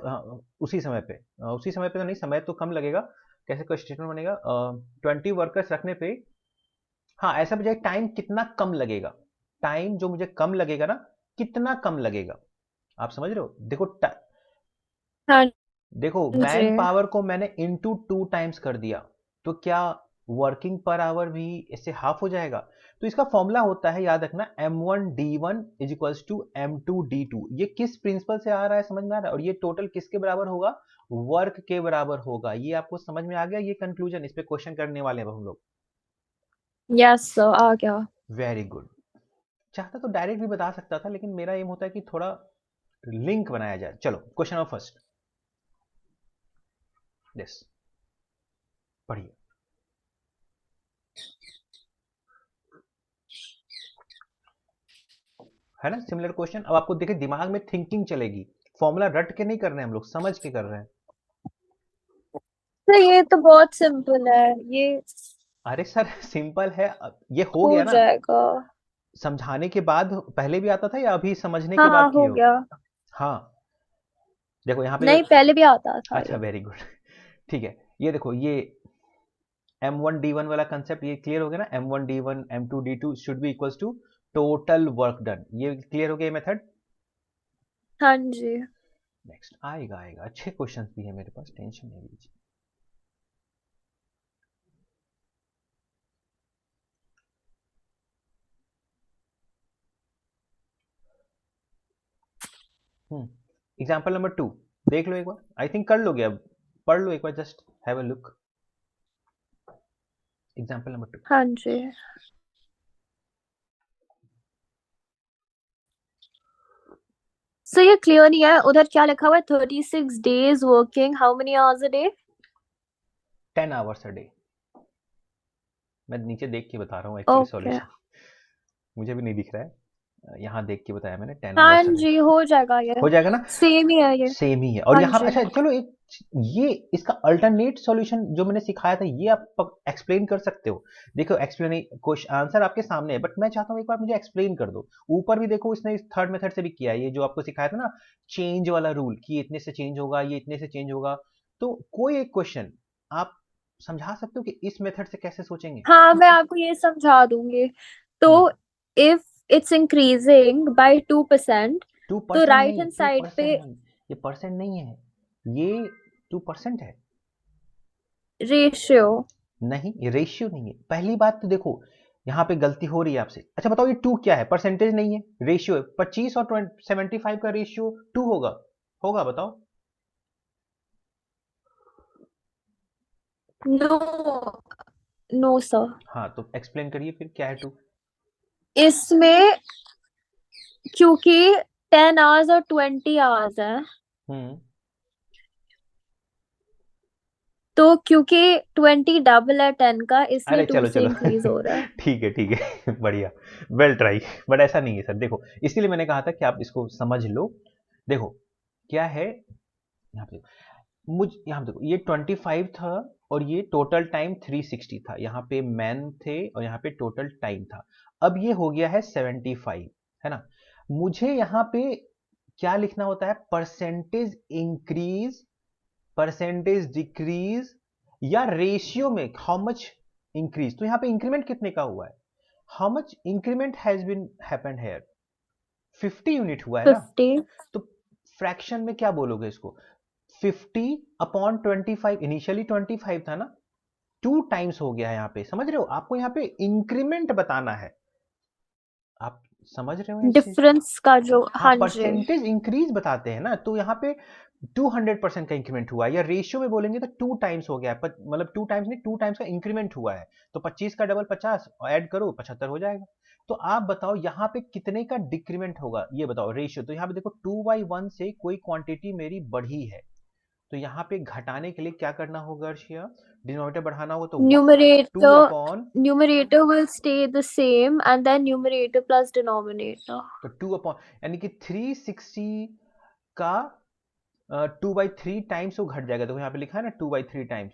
[SPEAKER 1] उसी समय पे, उसी समय पे तो नहीं, समय तो कम लगेगा। कैसे कोई स्टेटमेंट बनेगा, 20 वर्कर्स रखने पे, हाँ ऐसा बजाय टाइम कितना कम लगेगा, टाइम जो मुझे कम लगेगा ना, कितना कम लगेगा, आप समझ रहे हो? देखो
[SPEAKER 2] हाँ
[SPEAKER 1] देखो
[SPEAKER 2] जी।
[SPEAKER 1] मैन पावर को मैंने इनटू 2 टाइम्स कर दिया, तो क्या वर्किंग पर आवर भी इससे हाफ हो जाएगा? तो इसका फॉर्मूला होता है, याद रखना, m1d1 is equals to m2d2। ये किस प्रिंसिपल से आ रहा है, समझ में आ रहा है? और ये टोटल किसके बराबर होगा, वर्क के बराबर होगा। ये आपको समझ में आ गया, ये कंक्लूजन, इस पे क्वेश्चन करने वाले हैं हम लोग।
[SPEAKER 2] Yes, sir. आ गया।
[SPEAKER 1] Very good. चाहता तो डायरेक्ट भी बता सकता था, लेकिन मेरा एम होता है कि थोड़ा लिंक बनाया जाए। चलो क्वेश्चन नंबर फर्स्ट, यस पढ़िए। है ना सिमिलर क्वेश्चन? अब आपको देखिए दिमाग में थिंकिंग चलेगी, फॉर्मूला रट के नहीं कर रहे हैं हम लोग, समझ के कर रहे हैं।
[SPEAKER 2] तो ये तो बहुत सिंपल है, ये
[SPEAKER 1] अरे सर सिंपल है, ये हो
[SPEAKER 2] हो
[SPEAKER 1] गया ना?
[SPEAKER 2] जाएगा।
[SPEAKER 1] समझाने के बाद पहले भी आता था या अभी समझने के
[SPEAKER 2] हाँ,
[SPEAKER 1] बाद किए
[SPEAKER 2] हो
[SPEAKER 1] हो?
[SPEAKER 2] गया।
[SPEAKER 1] हाँ, देखो यहाँ पे
[SPEAKER 2] नहीं, पहले भी आता था
[SPEAKER 1] अच्छा
[SPEAKER 2] ये।
[SPEAKER 1] Very good. ठीक है, ये देखो, ये M1D1 वाला कंसेप्ट ये क्लियर हो गया ना, M1D1 M2D2 should be equals to total work done, ये क्लियर हो गया मेथड।
[SPEAKER 2] हाँ जी।
[SPEAKER 1] नेक्स्ट आएगा आएगा, अच्छे क्वेश्चंस भी है मेरे पास, टेंशन नहीं लीजिए। एग्जाम्पल नंबर 2 देख लो एक बार, आई थिंक कर लोगे, अब पढ़ लो एक बार, just have a look. Example number 2।
[SPEAKER 2] हाँ जी। सो ये क्लियर नहीं है, उधर क्या लिखा हुआ है? 36 days working, how many hours a day?
[SPEAKER 1] 10 hours a day. मैं नीचे देख के बता रहा हूँ एक्चुअली
[SPEAKER 2] ओके।
[SPEAKER 1] सॉल्यूशन, मुझे भी नहीं दिख रहा है, यहाँ देख के बताया मैंने, 10
[SPEAKER 2] हाँ
[SPEAKER 1] आवर्स अ डे।
[SPEAKER 2] जी, हो जाएगा ये।
[SPEAKER 1] हो जाएगा ना,
[SPEAKER 2] सेम ही है ये।
[SPEAKER 1] सेम ही है। और
[SPEAKER 2] हाँ
[SPEAKER 1] यहाँ
[SPEAKER 2] जी।
[SPEAKER 1] अच्छा चलो, एक ये इसका अल्टरनेट सॉल्यूशन जो मैंने सिखाया था, ये आप एक्सप्लेन कर सकते हो। देखो एक्सप्लेन, क्वेश्चन आंसर आपके सामने है, बट मैं चाहता हूँ एक बार मुझे एक्सप्लेन कर दो। ऊपर भी देखो, इसने इस थर्ड मेथड से भी किया है, ये जो आपको सिखाया था ना, चेंज वाला रूल, कि इतने से चेंज होगा, ये इतने से चेंज होगा। तो कोई एक क्वेश्चन आप समझा सकते हो कि इस मेथड से कैसे सोचेंगे?
[SPEAKER 2] हाँ, मैं आपको ये समझा दूंगी। तो
[SPEAKER 1] hmm,
[SPEAKER 2] if it's increasing by 2%,
[SPEAKER 1] two
[SPEAKER 2] तो
[SPEAKER 1] परसेंट
[SPEAKER 2] राइट
[SPEAKER 1] नहीं,
[SPEAKER 2] हैंड
[SPEAKER 1] टू
[SPEAKER 2] साइड पे
[SPEAKER 1] परसेंट नहीं, ये परसेंट नहीं है, ये 2% है।
[SPEAKER 2] रेशियो।
[SPEAKER 1] नहीं, ये रेशियो नहीं है, पहली बात तो देखो, यहाँ पे गलती हो रही है आपसे। अच्छा बताओ, ये टू क्या है? परसेंटेज नहीं है, रेशियो है। 25 और 75 का रेशियो टू होगा, होगा बताओ?
[SPEAKER 2] No, no sir.
[SPEAKER 1] हाँ, तो एक्सप्लेन करिए फिर, क्या है टू?
[SPEAKER 2] इसमें क्योंकि 10 आवर्स और 20 आवर्स है,
[SPEAKER 1] हम्म।
[SPEAKER 2] तो क्योंकि 20 डबल है 10 का, इसलिए
[SPEAKER 1] अरे
[SPEAKER 2] 2
[SPEAKER 1] चलो
[SPEAKER 2] से
[SPEAKER 1] चलो
[SPEAKER 2] इंक्रीज हो रहा है।
[SPEAKER 1] ठीक है बढ़िया, वेल ट्राई। बट ऐसा नहीं है सर, देखो इसीलिए मैंने कहा था कि आप इसको समझ लो। देखो क्या है, यहाँ पे यहाँ पे देखो, ये 25 था और ये टोटल टाइम 360 था, यहाँ पे मैन थे और यहाँ पे टोटल टाइम था। अब ये हो गया है 75, है ना? मुझे यहाँ पे क्या लिखना होता है? परसेंटेज इंक्रीज, परसेंटेज डिक्रीज, या रेशियो में हाउ मच इंक्रीज। तो यहाँ पे इंक्रीमेंट कितने का हुआ है? How much increment has been happened here? 50 unit हुआ है ना?
[SPEAKER 2] 50।
[SPEAKER 1] तो फ्रैक्शन में क्या बोलोगे इसको? 50/25, इनिशियली 25 था ना, 2 टाइम्स हो गया है यहाँ पे, समझ रहे हो? आपको यहाँ पे इंक्रीमेंट बताना है, आप समझ रहे हो इस चीज को?
[SPEAKER 2] डिफरेंस का जो,
[SPEAKER 1] हाँ,
[SPEAKER 2] हाँ जी।
[SPEAKER 1] परसेंटेज इंक्रीज बताते हैं ना, तो यहाँ पे 200% का इंक्रीमेंट हुआ है, या रेशियो में बोलेंगे तो 2 टाइम्स हो गया है, मतलब 2 टाइम्स नहीं, 2 टाइम्स का इंक्रीमेंट हुआ है। तो 25 का डबल 50, ऐड करो 75 हो जाएगा। तो आप बताओ यहाँ पे कितने का डिक्रीमेंट होगा, ये बताओ रेशियो। तो यहाँ पे देखो 2/1 से कोई क्वांटिटी मेरी बढ़ी है, तो यहाँ पे घटाने के लिए क्या करना होगा अर्शिया? डिनोमिनेटर बढ़ाना होगा, तो 2
[SPEAKER 2] numerator
[SPEAKER 1] upon,
[SPEAKER 2] numerator will stay the same and then numerator plus denominator.
[SPEAKER 1] तो 2 अपॉन, यानी कि 360 का 2/3 टाइम्स वो घट जाएगा। देखो यहाँ पे लिखा है ना 2/3 टाइम्स,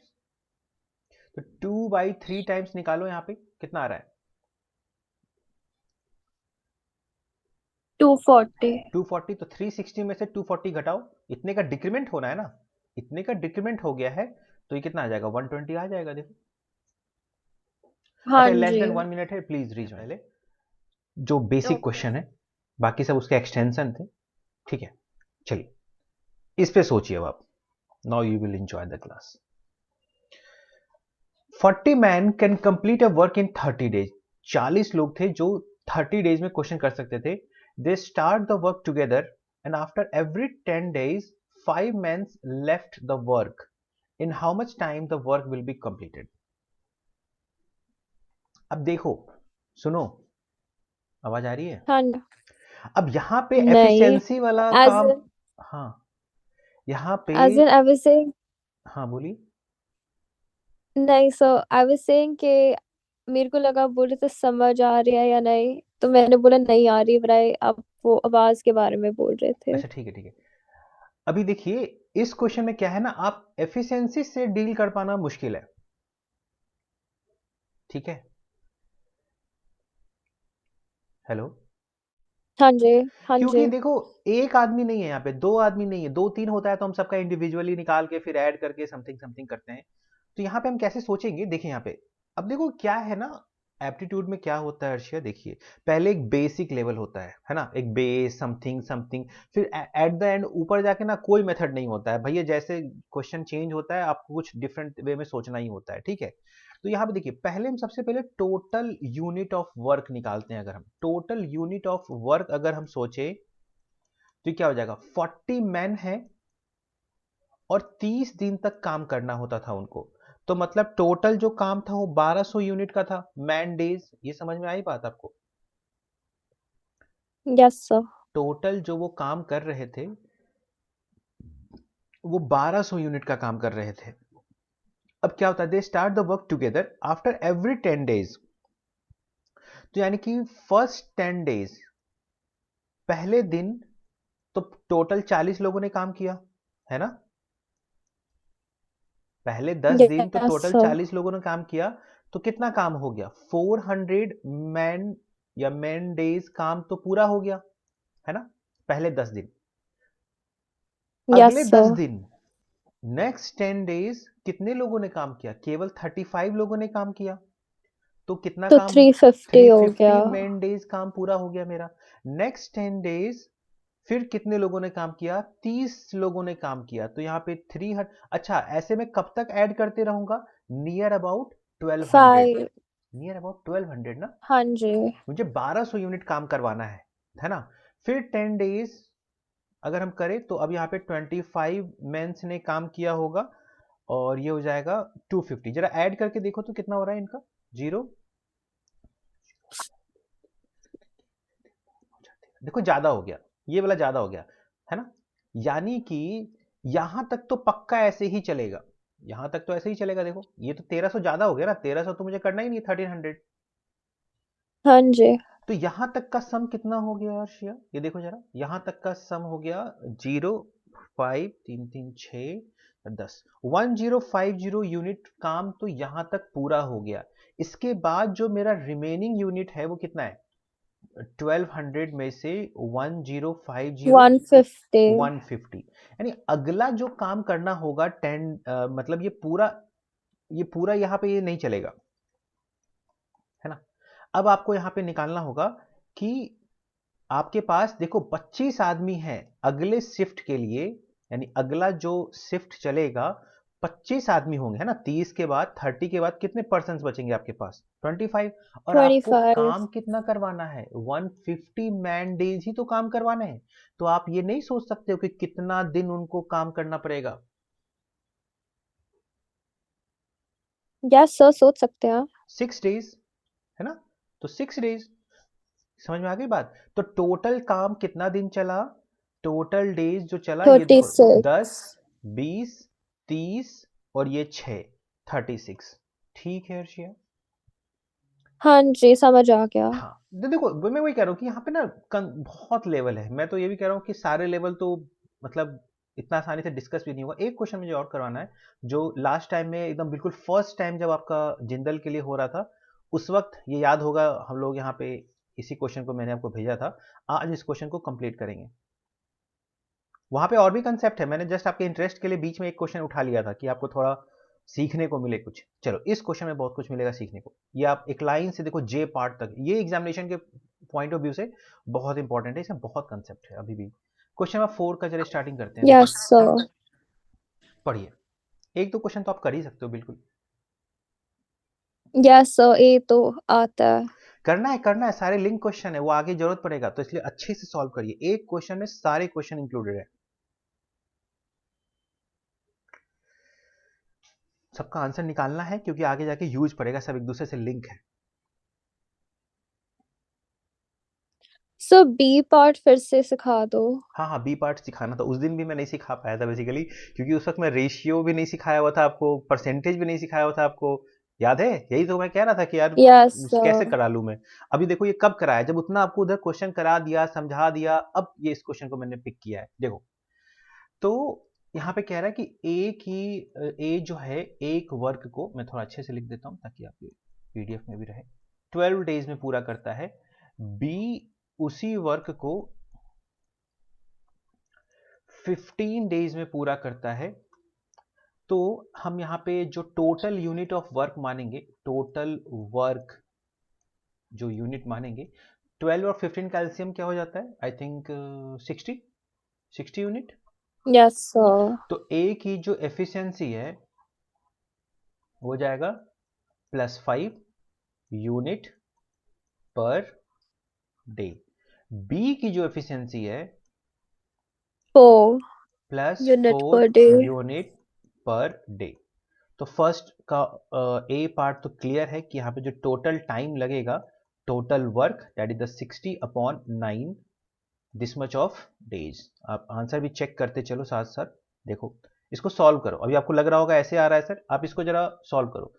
[SPEAKER 1] तो 2/3 टाइम्स निकालो, यहाँ पे कितना आ रहा है?
[SPEAKER 2] 240।
[SPEAKER 1] 240। तो 360 में से 240 घटाओ, इतने का डिक्रीमेंट होना है ना, इतने का डिक्रीमेंट हो गया है, तो ये कितना आ जाएगा? 120 आ जाएगा, देखो।
[SPEAKER 2] हाँ
[SPEAKER 1] अच्छा, लेस
[SPEAKER 2] जी।
[SPEAKER 1] देन 1 मिनट है, प्लीज रीच पहले, जो बेसिक
[SPEAKER 2] ओके।
[SPEAKER 1] क्वेश्चन है, बाकी सब उसके एक्सटेंशन थे, ठीक है? चलिए इस पे सोचिए अब आप, now you will enjoy the class. 40 man can complete a work in 30 days. 40 लोग थे जो 30 डेज में क्वेश्चन कर सकते थे। They start the work together and after every 10 days 5 men left the work. In how much time the work will be completed? अब देखो, सुनो, आवाज आ रही है?
[SPEAKER 2] हाँ।
[SPEAKER 1] अब यहां पे
[SPEAKER 2] नहीं,
[SPEAKER 1] एफिशिएंसी वाला
[SPEAKER 2] as
[SPEAKER 1] काम,
[SPEAKER 2] in
[SPEAKER 1] हाँ यहाँ पे,
[SPEAKER 2] as in I was saying,
[SPEAKER 1] हाँ बोलिए।
[SPEAKER 2] नहीं सर, I was saying कि मेरे को लगा आप बोल रहे थे समझ आ रही है या नहीं, तो मैंने बोला नहीं आ रही, बराए आप वो आवाज के बारे में बोल रहे थे।
[SPEAKER 1] अच्छा ठीक है ठीक है। अभी देखिए, इस क्वेश्चन में क्या है ना, आप एफिशिएंसी से डील कर पाना मुश्किल है, ठीक है? हेलो?
[SPEAKER 2] हाँ जी, हाँ
[SPEAKER 1] क्योंकि
[SPEAKER 2] जी।
[SPEAKER 1] देखो एक आदमी नहीं है यहाँ पे, दो आदमी नहीं है, दो तीन होता है तो हम सबका इंडिविजुअली निकाल के फिर ऐड करके समथिंग समथिंग करते हैं। तो यहाँ पे हम कैसे सोचेंगे, देखिए यहाँ पे अब देखो क्या है ना, एप्टीट्यूड में क्या होता है अर्शिया, देखिए पहले एक बेसिक लेवल होता है ना, एक बेस समथिंग समथिंग, फिर एट द एंड ऊपर जाके ना कोई मेथड नहीं होता है भैया, जैसे क्वेश्चन चेंज होता है आपको कुछ डिफरेंट वे में सोचना ही होता है, ठीक है। तो यहाँ पे देखिए पहले हम सबसे पहले टोटल यूनिट ऑफ वर्क निकालते हैं, अगर हम टोटल यूनिट ऑफ वर्क अगर हम सोचे तो क्या हो जाएगा, 40 मैन है और 30 दिन तक काम करना होता था उनको, तो मतलब टोटल जो काम था वो 1200 यूनिट का था, मैन डेज, ये समझ में आई बात आपको।
[SPEAKER 2] Yes sir.
[SPEAKER 1] टोटल जो वो काम कर रहे थे वो 1200 यूनिट का काम कर रहे थे। अब क्या होता है, they start the work together after every 10 days, तो यानी कि फर्स्ट 10 डेज, पहले दिन तो टोटल 40 लोगों ने काम किया, है ना, पहले 10 दिन तो
[SPEAKER 2] यस
[SPEAKER 1] टोटल
[SPEAKER 2] सर।
[SPEAKER 1] 40 लोगों ने काम किया, तो कितना काम हो गया, 400 मैन या मैन डेज काम तो पूरा हो गया, है ना, पहले 10 दिन।
[SPEAKER 2] यस
[SPEAKER 1] अगले 10
[SPEAKER 2] सर।
[SPEAKER 1] दिन, नेक्स्ट 10 डेज कितने लोगों ने काम किया, केवल 35 लोगों ने काम किया, तो कितना
[SPEAKER 2] तो
[SPEAKER 1] काम,
[SPEAKER 2] 350 हो गया।
[SPEAKER 1] 350 मैन डेज काम पूरा हो गया मेरा। नेक्स्ट 10 डेज फिर कितने लोगों ने काम किया, 30 लोगों ने काम किया, तो यहाँ पे 300, अच्छा ऐसे में कब तक ऐड करते रहूंगा, नियर अबाउट 1200,
[SPEAKER 2] 5।
[SPEAKER 1] नियर अबाउट 1200 ना,
[SPEAKER 2] हाँ जी।
[SPEAKER 1] मुझे 1200 यूनिट काम करवाना है ना। फिर 10 डेज अगर हम करें तो अब यहाँ पे 25 मेंस ने काम किया होगा, और ये हो जाएगा 250, जरा ऐड करके देखो तो कितना हो रहा है इनका, जीरो, देखो ज्यादा हो गया, ये वाला ज्यादा हो गया, है ना, यानी कि यहां तक तो पक्का ऐसे ही चलेगा, यहां तक तो ऐसे ही चलेगा, देखो ये तो 1300 ज्यादा हो गया ना, 1300 तो मुझे करना ही नहीं, 1300,
[SPEAKER 2] हाँ जी।
[SPEAKER 1] तो यहां तक का सम कितना हो गया अर्शिया, ये देखो जरा, यहां तक का सम हो गया जीरो, 5, 3 3 6 10, 1050 यूनिट काम तो यहां तक पूरा हो गया। इसके बाद जो मेरा रिमेनिंग यूनिट है वो कितना है, 1200 में से 1050,
[SPEAKER 2] 150।
[SPEAKER 1] 150, यानी अगला जो काम करना होगा 10, मतलब ये पूरा यहाँ पे ये नहीं चलेगा, है ना। अब आपको यहाँ पे निकालना होगा कि आपके पास देखो 25 आदमी हैं अगले शिफ्ट के लिए, यानी अगला जो शिफ्ट चलेगा 25 आदमी होंगे, है ना, 30 के बाद 30 के बाद कितने पर्सन बचेंगे आपके पास, 25, और आपको
[SPEAKER 2] 25।
[SPEAKER 1] काम कितना करवाना है, 150 मैन डेज ही तो काम करवाना है, तो आप ये नहीं सोच सकते हो कि कितना दिन उनको काम करना पड़ेगा,
[SPEAKER 2] यस सर, सोच सकते हैं।
[SPEAKER 1] 6 डेज, है ना, तो 6 डेज, समझ में आ गई बात। तो टोटल काम कितना दिन चला, टोटल डेज जो चला ये देखो, 10,
[SPEAKER 2] 36।
[SPEAKER 1] 20, 30 और ये 6, 36, ठीक है अर्शिया।
[SPEAKER 2] हाँ जी, समझ आ गया।
[SPEAKER 1] हाँ, देखो मैं वही कह रहा हूँ कि यहाँ पे ना बहुत लेवल है, मैं तो ये भी कह रहा हूँ कि सारे लेवल तो मतलब इतना आसानी से डिस्कस भी नहीं होगा। एक क्वेश्चन मुझे और करवाना है, जो लास्ट टाइम में एकदम बिल्कुल फर्स्ट टाइम जब आपका जिंदल के लिए हो रहा था, उस वक्त ये याद होगा हम लोग यहाँ पे इसी क्वेश्चन को मैंने आपको भेजा था, आज इस क्वेश्चन को कंप्लीट करेंगे। वहां पे और भी कंसेप्ट है, मैंने जस्ट आपके इंटरेस्ट के लिए बीच में एक क्वेश्चन उठा लिया था कि आपको थोड़ा सीखने को मिले कुछ, चलो इस क्वेश्चन में बहुत कुछ मिलेगा सीखने को। ये आप एक लाइन से देखो जे पार्ट तक, ये एग्जामिनेशन के पॉइंट ऑफ व्यू से बहुत इंपॉर्टेंट है, इसमें बहुत कंसेप्ट है अभी भी। क्वेश्चन नंबर 4 का चलिए स्टार्टिंग करते हैं, देखिए
[SPEAKER 2] यस सर।
[SPEAKER 1] पढ़िए, एक दो क्वेश्चन तो आप कर ही सकते हो बिल्कुल,
[SPEAKER 2] यस सर, ये तो आता है।
[SPEAKER 1] करना है, सारे लिंक क्वेश्चन है, वो आगे जरूरत पड़ेगा, तो इसलिए अच्छे से सॉल्व करिए, एक क्वेश्चन में सारे क्वेश्चन इंक्लूडेड है, सबका आंसर निकालना है क्योंकि आगे जाके यूज पड़ेगा, सब एक दूसरे से लिंक है।
[SPEAKER 2] सर बी पार्ट फिर से सिखा दो।
[SPEAKER 1] हाँ हाँ, बी पार्ट सिखाना था, उस दिन भी मैं नहीं सिखा पाया था बेसिकली, क्योंकि उस वक्त मैं रेशियो भी नहीं सिखाया हुआ था आपको, परसेंटेज भी नहीं सिखाया हुआ था आपको, याद है, यही तो मैं कह रहा था कि यार
[SPEAKER 2] यस
[SPEAKER 1] कैसे
[SPEAKER 2] सर।
[SPEAKER 1] करा लूं मैं। अभी देखो ये कब कराया, जब उतना आपको उधर क्वेश्चन करा दिया समझा दिया, अब ये इस क्वेश्चन को मैंने पिक किया है, देखो। तो यहाँ पे कह रहा है कि एक ही ए जो है, एक वर्क को मैं थोड़ा अच्छे से लिख देता हूँ ताकि आपके पीडीएफ में भी रहे, 12 डेज में पूरा करता है, बी उसी वर्क को 15 डेज में पूरा करता है, तो हम यहाँ पे जो टोटल यूनिट ऑफ वर्क मानेंगे, टोटल वर्क जो यूनिट मानेंगे, 12 और 15 का एलसीएम क्या हो जाता है, I think 60 unit.
[SPEAKER 2] Yes sir.
[SPEAKER 1] तो ए की जो एफिशिएंसी है वो हो जाएगा +5 यूनिट पर डे। बी की जो एफिशिएंसी है
[SPEAKER 2] 4 unit
[SPEAKER 1] +4
[SPEAKER 2] per day.
[SPEAKER 1] Unit per day. तो फर्स्ट का ए पार्ट तो क्लियर है कि यहाँ पे जो टोटल टाइम लगेगा, total work that is the 60/9, this much of days. आप आंसर भी चेक करते चलो साथ साथ। देखो इसको सॉल्व करो, अभी आपको लग रहा होगा ऐसे आ रहा है सर, आप इसको जरा सॉल्व करो।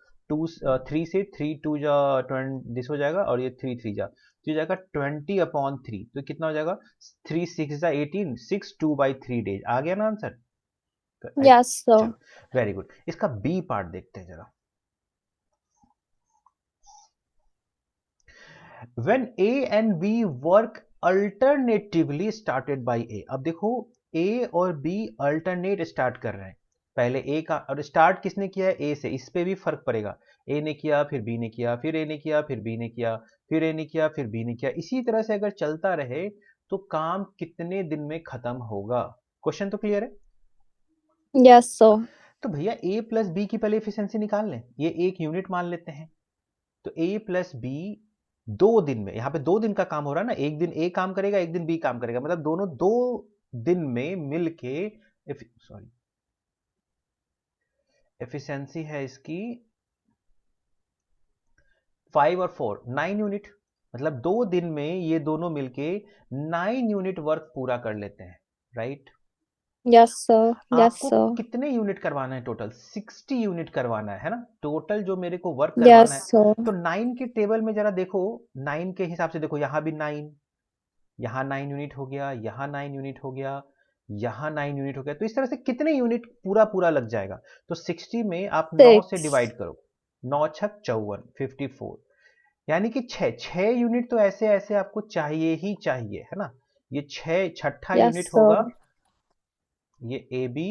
[SPEAKER 1] 3 से 3 2 जा 20 दिस हो जाएगा, और ये 3 3 जा तो ये जाएगा 20/3, तो कितना हो जाएगा, 3 6 जा 18, 6 2/3 डेज। आ गया ना आंसर?
[SPEAKER 2] Yes sir.
[SPEAKER 1] चलो वेरी गुड। इसका बी पार्ट देखते हैं जरा। When A and B work alternatively started by A। अब देखो A और B अल्टरनेट स्टार्ट कर रहे हैं, पहले A का, और स्टार्ट किसने किया है, A से। इस पे भी फर्क पड़ेगा, A ने किया फिर B ने किया, फिर A ने किया फिर B ने किया, फिर A ने किया फिर B ने किया। इसी तरह से अगर चलता रहे तो काम कितने दिन में खत्म होगा? क्वेश्चन तो क्लियर है?
[SPEAKER 2] Yes sir.
[SPEAKER 1] तो भैया A प्लस बी की पहले एफिशिएंसी निकाल लें, ये एक यूनिट मान लेते हैं। तो A प्लस बी 2 दिन में, यहां पे 2 दिन का काम हो रहा है ना, एक दिन A काम करेगा एक दिन B काम करेगा, मतलब दोनों 2 दिन में मिलके सॉरी एफिशिएंसी है इसकी 5 और 4 9 यूनिट। मतलब 2 दिन में ये दोनों मिलके 9 यूनिट वर्क पूरा कर लेते हैं, राइट?
[SPEAKER 2] Yes sir. यस
[SPEAKER 1] आपको
[SPEAKER 2] सर।
[SPEAKER 1] कितने यूनिट करवाना है टोटल? 60 यूनिट करवाना है ना टोटल, जो मेरे को वर्क करवाना
[SPEAKER 2] यस
[SPEAKER 1] है।
[SPEAKER 2] सर।
[SPEAKER 1] तो 9 के टेबल में जरा देखो, 9 के हिसाब से देखो, यहां भी 9, यहाँ 9 यूनिट हो गया, यहाँ 9 यूनिट हो गया, यहाँ 9 यूनिट हो गया। तो इस तरह से कितने यूनिट पूरा पूरा लग जाएगा? तो 60 में आप 9 से
[SPEAKER 2] 6।
[SPEAKER 1] डिवाइड करो, 9 छक 54, 54, यानी कि 6 यूनिट तो ऐसे ऐसे आपको चाहिए ही चाहिए, है ना? ये 6 छठा
[SPEAKER 2] यस
[SPEAKER 1] यूनिट होगा,
[SPEAKER 2] सर।
[SPEAKER 1] ये ए बी,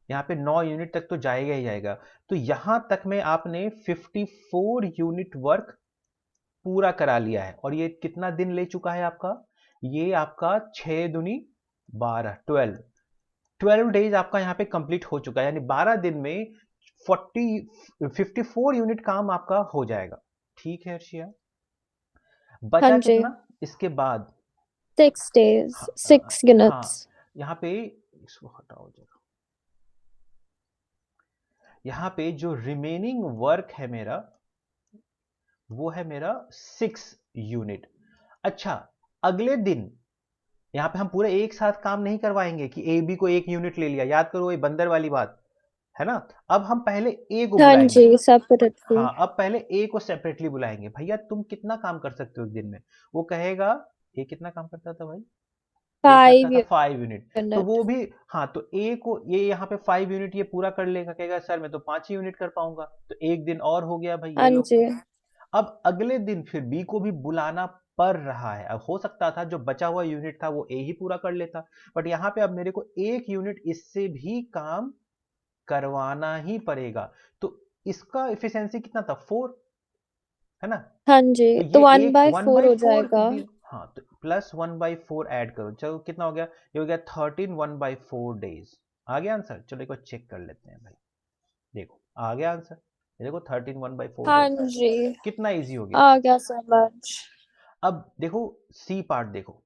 [SPEAKER 1] यहाँ पे 9 यूनिट तक तो जाएगा ही जाएगा। तो यहां तक में आपने 54 यूनिट वर्क पूरा करा लिया है, और ये कितना दिन ले चुका है आपका? ये आपका 6 दूनी 12, 12 डेज आपका यहाँ पे कंप्लीट हो चुका है, यानी 12 दिन में 54 यूनिट काम आपका हो जाएगा। ठीक है अर्शिया?
[SPEAKER 2] हाँ
[SPEAKER 1] बचा
[SPEAKER 2] जी।
[SPEAKER 1] कितना इसके बाद?
[SPEAKER 2] 6 days,
[SPEAKER 1] हाँ
[SPEAKER 2] 6
[SPEAKER 1] हाँ,
[SPEAKER 2] units।
[SPEAKER 1] यहाँ पे इसको हटाओ जरा, यहाँ पे जो रिमेनिंग वर्क है मेरा, वो है मेरा 6 यूनिट। अच्छा, अगले दिन यहाँ पे हम पूरे एक साथ काम नहीं करवाएंगे कि ए बी को एक यूनिट ले लिया, याद करो ये बंदर वाली बात है ना। अब हम पहले ए को
[SPEAKER 2] हाँ
[SPEAKER 1] बुलाएंगे।
[SPEAKER 2] जी, सेपरेटली।
[SPEAKER 1] हाँ, अब पहले ए को सेपरेटली बुलाएंगे, भैया तुम कितना काम कर सकते हो एक दिन में? वो कहेगा ए कितना काम करता था भाई? ए करता
[SPEAKER 2] 5
[SPEAKER 1] था 5 यूनिट। तो
[SPEAKER 2] unit।
[SPEAKER 1] वो भी, हाँ, तो ए को ये यहाँ पे 5 यूनिट ये पूरा कर लेगा, कहेगा सर मैं तो 5 ही यूनिट कर पाऊंगा। तो एक दिन और हो गया भाई, ये
[SPEAKER 2] हाँ
[SPEAKER 1] लो।
[SPEAKER 2] जी।
[SPEAKER 1] अब अगले दिन फिर बी को भी बुलाना पड़ रहा है। अब हो सकता था जो बचा हुआ यूनिट था वो ए ही पूरा कर लेता, बट यहाँ पे अब मेरे को एक यूनिट इससे भी काम करवाना ही पड़ेगा। तो इसका एफिशिएंसी कितना था? 4, है ना?
[SPEAKER 2] हाँ जी,
[SPEAKER 1] तो
[SPEAKER 2] तो
[SPEAKER 1] ये
[SPEAKER 2] वन
[SPEAKER 1] एक
[SPEAKER 2] बाय
[SPEAKER 1] 1
[SPEAKER 2] फोर
[SPEAKER 1] बाई
[SPEAKER 2] हो
[SPEAKER 1] 4
[SPEAKER 2] जाएगा।
[SPEAKER 1] दी, हाँ, तो प्लस 1/4 ऐड करो, चलो कितना हो गया? ये हो गया 13 1/4 डेज। आ गया आंसर? चलो एक बार चेक कर लेते हैं भाई। देखो आ गया आंसर, ये देखो 13 1/4
[SPEAKER 2] हाँ
[SPEAKER 1] डेज।
[SPEAKER 2] जी,
[SPEAKER 1] कितना इजी हो गया।
[SPEAKER 2] आ गया समझ।
[SPEAKER 1] अब देखो सी पार्ट देखो,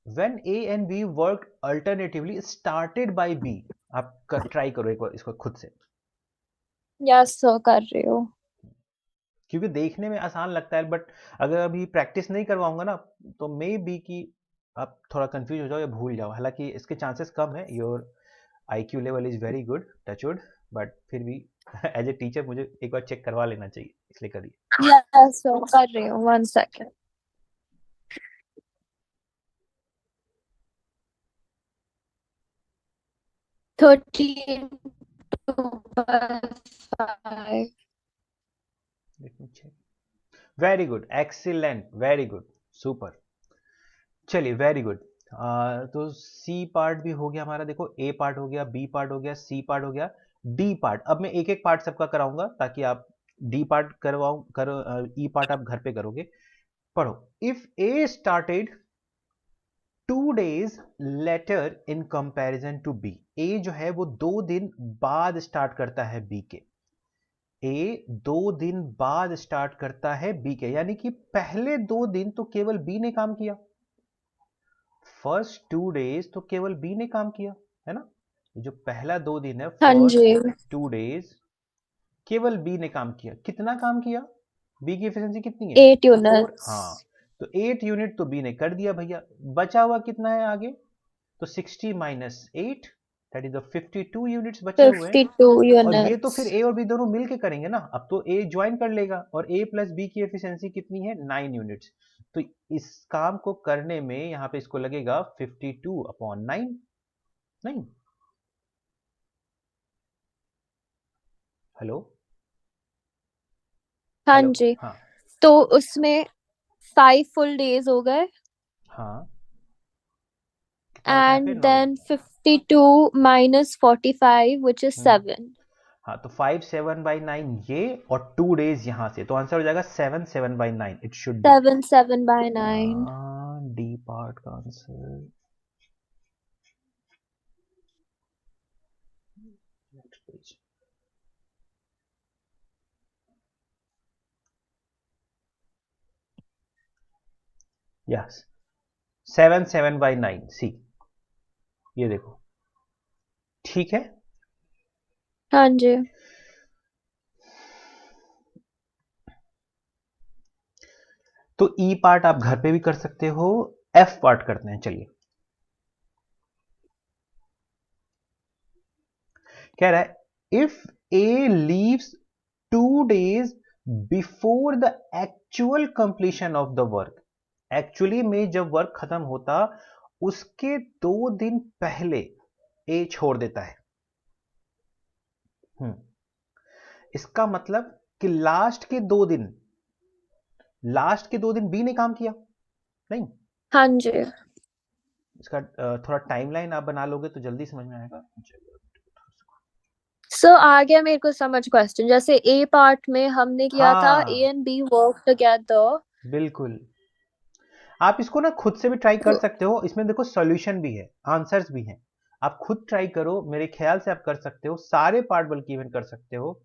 [SPEAKER 1] when A and B worked alternatively started by B। आप ट्राई करो एक बार इसको खुद से,
[SPEAKER 2] यस सर, कर रही हूँ।
[SPEAKER 1] क्योंकि देखने में आसान लगता है, बट अगर अभी प्रैक्टिस नहीं करवाऊंगा ना, तो मे बी कि आप थोड़ा कंफ्यूज हो जाओ या भूल जाओ। हालांकि इसके चांसेस कम है, your IQ level is very good, touchwood, but फिर भी एज ए टीचर मुझे एक बार चेक करवा लेना चाहिए, इसलिए करिए।
[SPEAKER 2] यस सर, कर रही हूँ, 1 second। 13 by 5।
[SPEAKER 1] Let me check. Very good, excellent, very good, super. चलिए वेरी गुड। तो सी पार्ट भी हो गया हमारा, देखो ए पार्ट हो गया, बी पार्ट हो गया, सी पार्ट हो गया, डी पार्ट। अब मैं एक एक पार्ट सबका कराऊंगा ताकि आप डी पार्ट करवाऊं करो, ई पार्ट आप घर पे करोगे। पढ़ो। If A started 2 days later in comparison to B, A जो है वो 2 दिन बाद स्टार्ट करता है बी के। ए 2 दिन बाद स्टार्ट करता है बी के, यानी कि पहले 2 दिन तो केवल बी ने काम किया। फर्स्ट 2 days तो केवल बी ने काम किया, है ना। ये जो पहला 2 दिन है,
[SPEAKER 2] हाँ जी,
[SPEAKER 1] फर्स्ट 2 days केवल बी ने काम किया। कितना काम किया? बी की एफिशिएंसी कितनी है?
[SPEAKER 2] 8
[SPEAKER 1] 4।
[SPEAKER 2] यूनिट्स।
[SPEAKER 1] हाँ, तो 8 यूनिट तो बी ने कर दिया भैया। बचा हुआ कितना है आगे? तो 60 minus 8, that is the 52 units बचे हुए हैं।
[SPEAKER 2] 52
[SPEAKER 1] और ये तो
[SPEAKER 2] यूनिट्स।
[SPEAKER 1] फिर ए और बी दोनों मिलके करेंगे ना। अब तो ए ज्वाइन कर लेगा, और ए प्लस बी की एफिशिएंसी कितनी है? 9 यूनिट्स। तो इस काम को करने में यहां पे इसको लगेगा 52/9। नहीं, हेलो
[SPEAKER 2] हाँ
[SPEAKER 1] हेलो।
[SPEAKER 2] जी,
[SPEAKER 1] हाँ
[SPEAKER 2] तो उसमें 5 फुल डेज हो गए,
[SPEAKER 1] हाँ, कितना बचा है
[SPEAKER 2] एंड
[SPEAKER 1] फिर? 9।
[SPEAKER 2] देन 52 माइनस 45 व्हिच इज
[SPEAKER 1] हम्म
[SPEAKER 2] 7।
[SPEAKER 1] हाँ, तो 5/7 ये, और 2 days यहां से, तो आंसर हो जाएगा 7/7 it should B.
[SPEAKER 2] 7/9।
[SPEAKER 1] D part का आंसर। Next page. यस, 7/7 सी। ये देखो, ठीक है।
[SPEAKER 2] हाँ जी।
[SPEAKER 1] तो ई पार्ट आप घर पे भी कर सकते हो। एफ पार्ट करते हैं, चलिए। कह रहा है if A leaves 2 days before the actual completion of the work. Actually में जब वर्क खत्म होता, उसके 2 दिन पहले ए छोड़ देता है। हम्म इसका मतलब कि लास्ट के 2 दिन बी ने काम किया। नहीं,
[SPEAKER 2] हाँ जी।
[SPEAKER 1] इसका थोड़ा टाइमलाइन आप बना लोगे तो जल्दी समझ में आएगा।
[SPEAKER 2] सो आ गया मेरे को समझ क्वेश्चन। जैसे ए पार्ट में हमने किया था ए
[SPEAKER 1] हाँ,
[SPEAKER 2] एंड बी वर्क टुगेदर।
[SPEAKER 1] बिल्कुल। आप इसको ना खुद से भी ट्राई कर सकते हो, इसमें देखो सॉल्यूशन भी है, आंसर्स भी हैं। आप खुद ट्राई करो, मेरे ख्याल से आप कर सकते हो सारे पार्ट, बल्कि इवन कर सकते हो,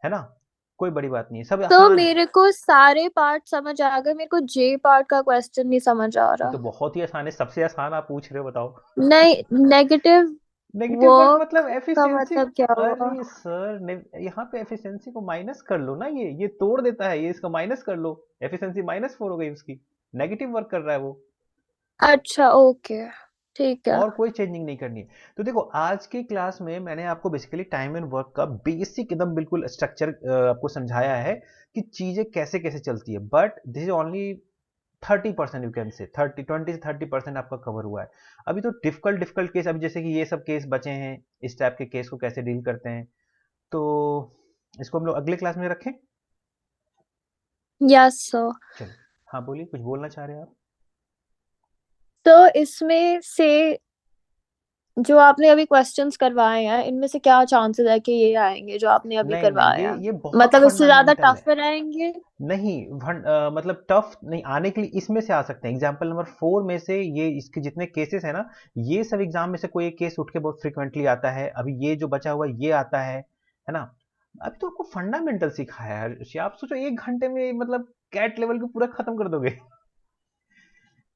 [SPEAKER 1] है ना। कोई बड़ी बात नहीं है, सब
[SPEAKER 2] तो
[SPEAKER 1] आसान है।
[SPEAKER 2] मेरे को सारे पार्ट समझ आ गए, मेरे को जे पार्ट का क्वेश्चन नहीं समझ आ
[SPEAKER 1] ये
[SPEAKER 2] रहा।
[SPEAKER 1] तो बहुत ही आसान है, सबसे आसान आप पूछ रहे हो, बताओ।
[SPEAKER 2] नहीं, नेगेटिव
[SPEAKER 1] नेगेटिव वर्क
[SPEAKER 2] वर्क
[SPEAKER 1] मतलब
[SPEAKER 2] का
[SPEAKER 1] एफिशिएंसी।
[SPEAKER 2] मतलब क्या हुआ?
[SPEAKER 1] अरे सर, यहाँ पे एफिशिएंसी को माइनस कर लो ना, ये तोड़ देता है, ये इसका माइनस कर लो। एफिशिएंसी -4 हो गई उसकी। नेगेटिव वर्क कर रहा है वो।
[SPEAKER 2] अच्छा, ओके, ठीक है।
[SPEAKER 1] और कोई चेंजिंग नहीं करनी है। तो देखो, आज की क्लास में मैंने आपको बेसिकली टाइम एंड वर्क का बेसिक एकदम बिल्कुल स्ट्रक्चर आपको समझाया है कि चीजें कैसे कैसे चलती है। But this is only 30%, you can say 20 से 30% आपका कवर हुआ है। अभी तो डिफिकल्ट डिफिकल्ट केस, अभी जैसे कि ये सब केस बचे हैं, इस टाइप के केस को कैसे डील करते हैं, तो इसको हम लोग अगले क्लास में रखें।
[SPEAKER 2] Yes sir.
[SPEAKER 1] चलिए। हाँ बोलिए, कुछ बोलना चाह रहे हैं आप?
[SPEAKER 2] तो इसमें से जो आपने अभी क्वेश्चंस करवाए हैं, इनमें से क्या चांसेस है कि ये आएंगे जो आपने अभी
[SPEAKER 1] नहीं नहीं,
[SPEAKER 2] करवाए हैं?
[SPEAKER 1] ये बहुत
[SPEAKER 2] मतलब इससे ज्यादा
[SPEAKER 1] फंडामेंटल है।
[SPEAKER 2] टफ रहेंगे?
[SPEAKER 1] नहीं, मतलब टफ नहीं आने के लिए इसमें से आ सकते हैं। एग्जाम्पल नंबर 4 में से ये इसके जितने केसेस है ना, ये सब एग्जाम में से कोई एक केस उठ के बहुत फ्रिक्वेंटली आता है। अभी ये जो बचा हुआ ये आता है ना। अभी तो आपको फंडामेंटल सिखाया है ऋषि। आप सोचो 1 घंटे में मतलब कैट लेवल को पूरा खत्म कर दोगे।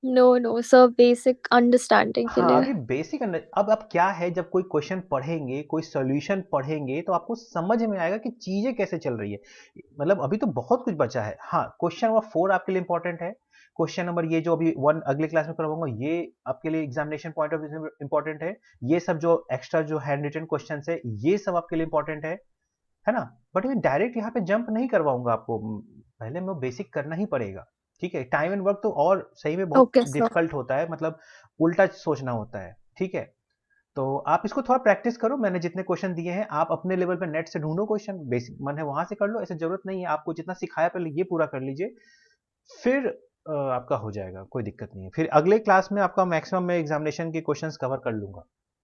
[SPEAKER 2] No no sir, basic understanding के
[SPEAKER 1] हाँ,
[SPEAKER 2] लिए।
[SPEAKER 1] अभी बेसिक अब क्या है, जब कोई क्वेश्चन पढ़ेंगे, कोई सॉल्यूशन पढ़ेंगे, तो आपको समझ में आएगा कि चीजें कैसे चल रही है। मतलब अभी तो बहुत कुछ बचा है। हाँ, क्वेश्चन नंबर 4 आपके लिए इंपॉर्टेंट है। क्वेश्चन नंबर ये जो अभी 1 अगले क्लास में करवाऊंगा, ये आपके लिए examination point of view important है। ये सब जो एक्स्ट्रा जो हैंड रिटन क्वेश्चन है, ये सब आपके लिए इंपॉर्टेंट है ना। बट मैं डायरेक्ट यहाँ पे जंप नहीं करवाऊंगा आपको, पहले मैं बेसिक करना ही पड़ेगा। ठीक है, टाइम एंड वर्क तो और सही में बहुत
[SPEAKER 2] ओके सर।
[SPEAKER 1] डिफिकल्ट होता है, मतलब उल्टा सोचना होता है। ठीक है, तो आप इसको थोड़ा प्रैक्टिस करो। मैंने जितने क्वेश्चन दिए हैं, आप अपने लेवल पे नेट से ढूंढो क्वेश्चन, बेसिक मन है वहां से कर लो। ऐसे जरूरत नहीं है, आपको जितना सिखाया पहले ये पूरा कर लीजिए। फिर आपका हो जाएगा, कोई दिक्कत नहीं है। फिर अगले क्लास में आपका मैक्सिमम मैं एग्जामिनेशन के क्वेश्चंस कवर कर लूंगा।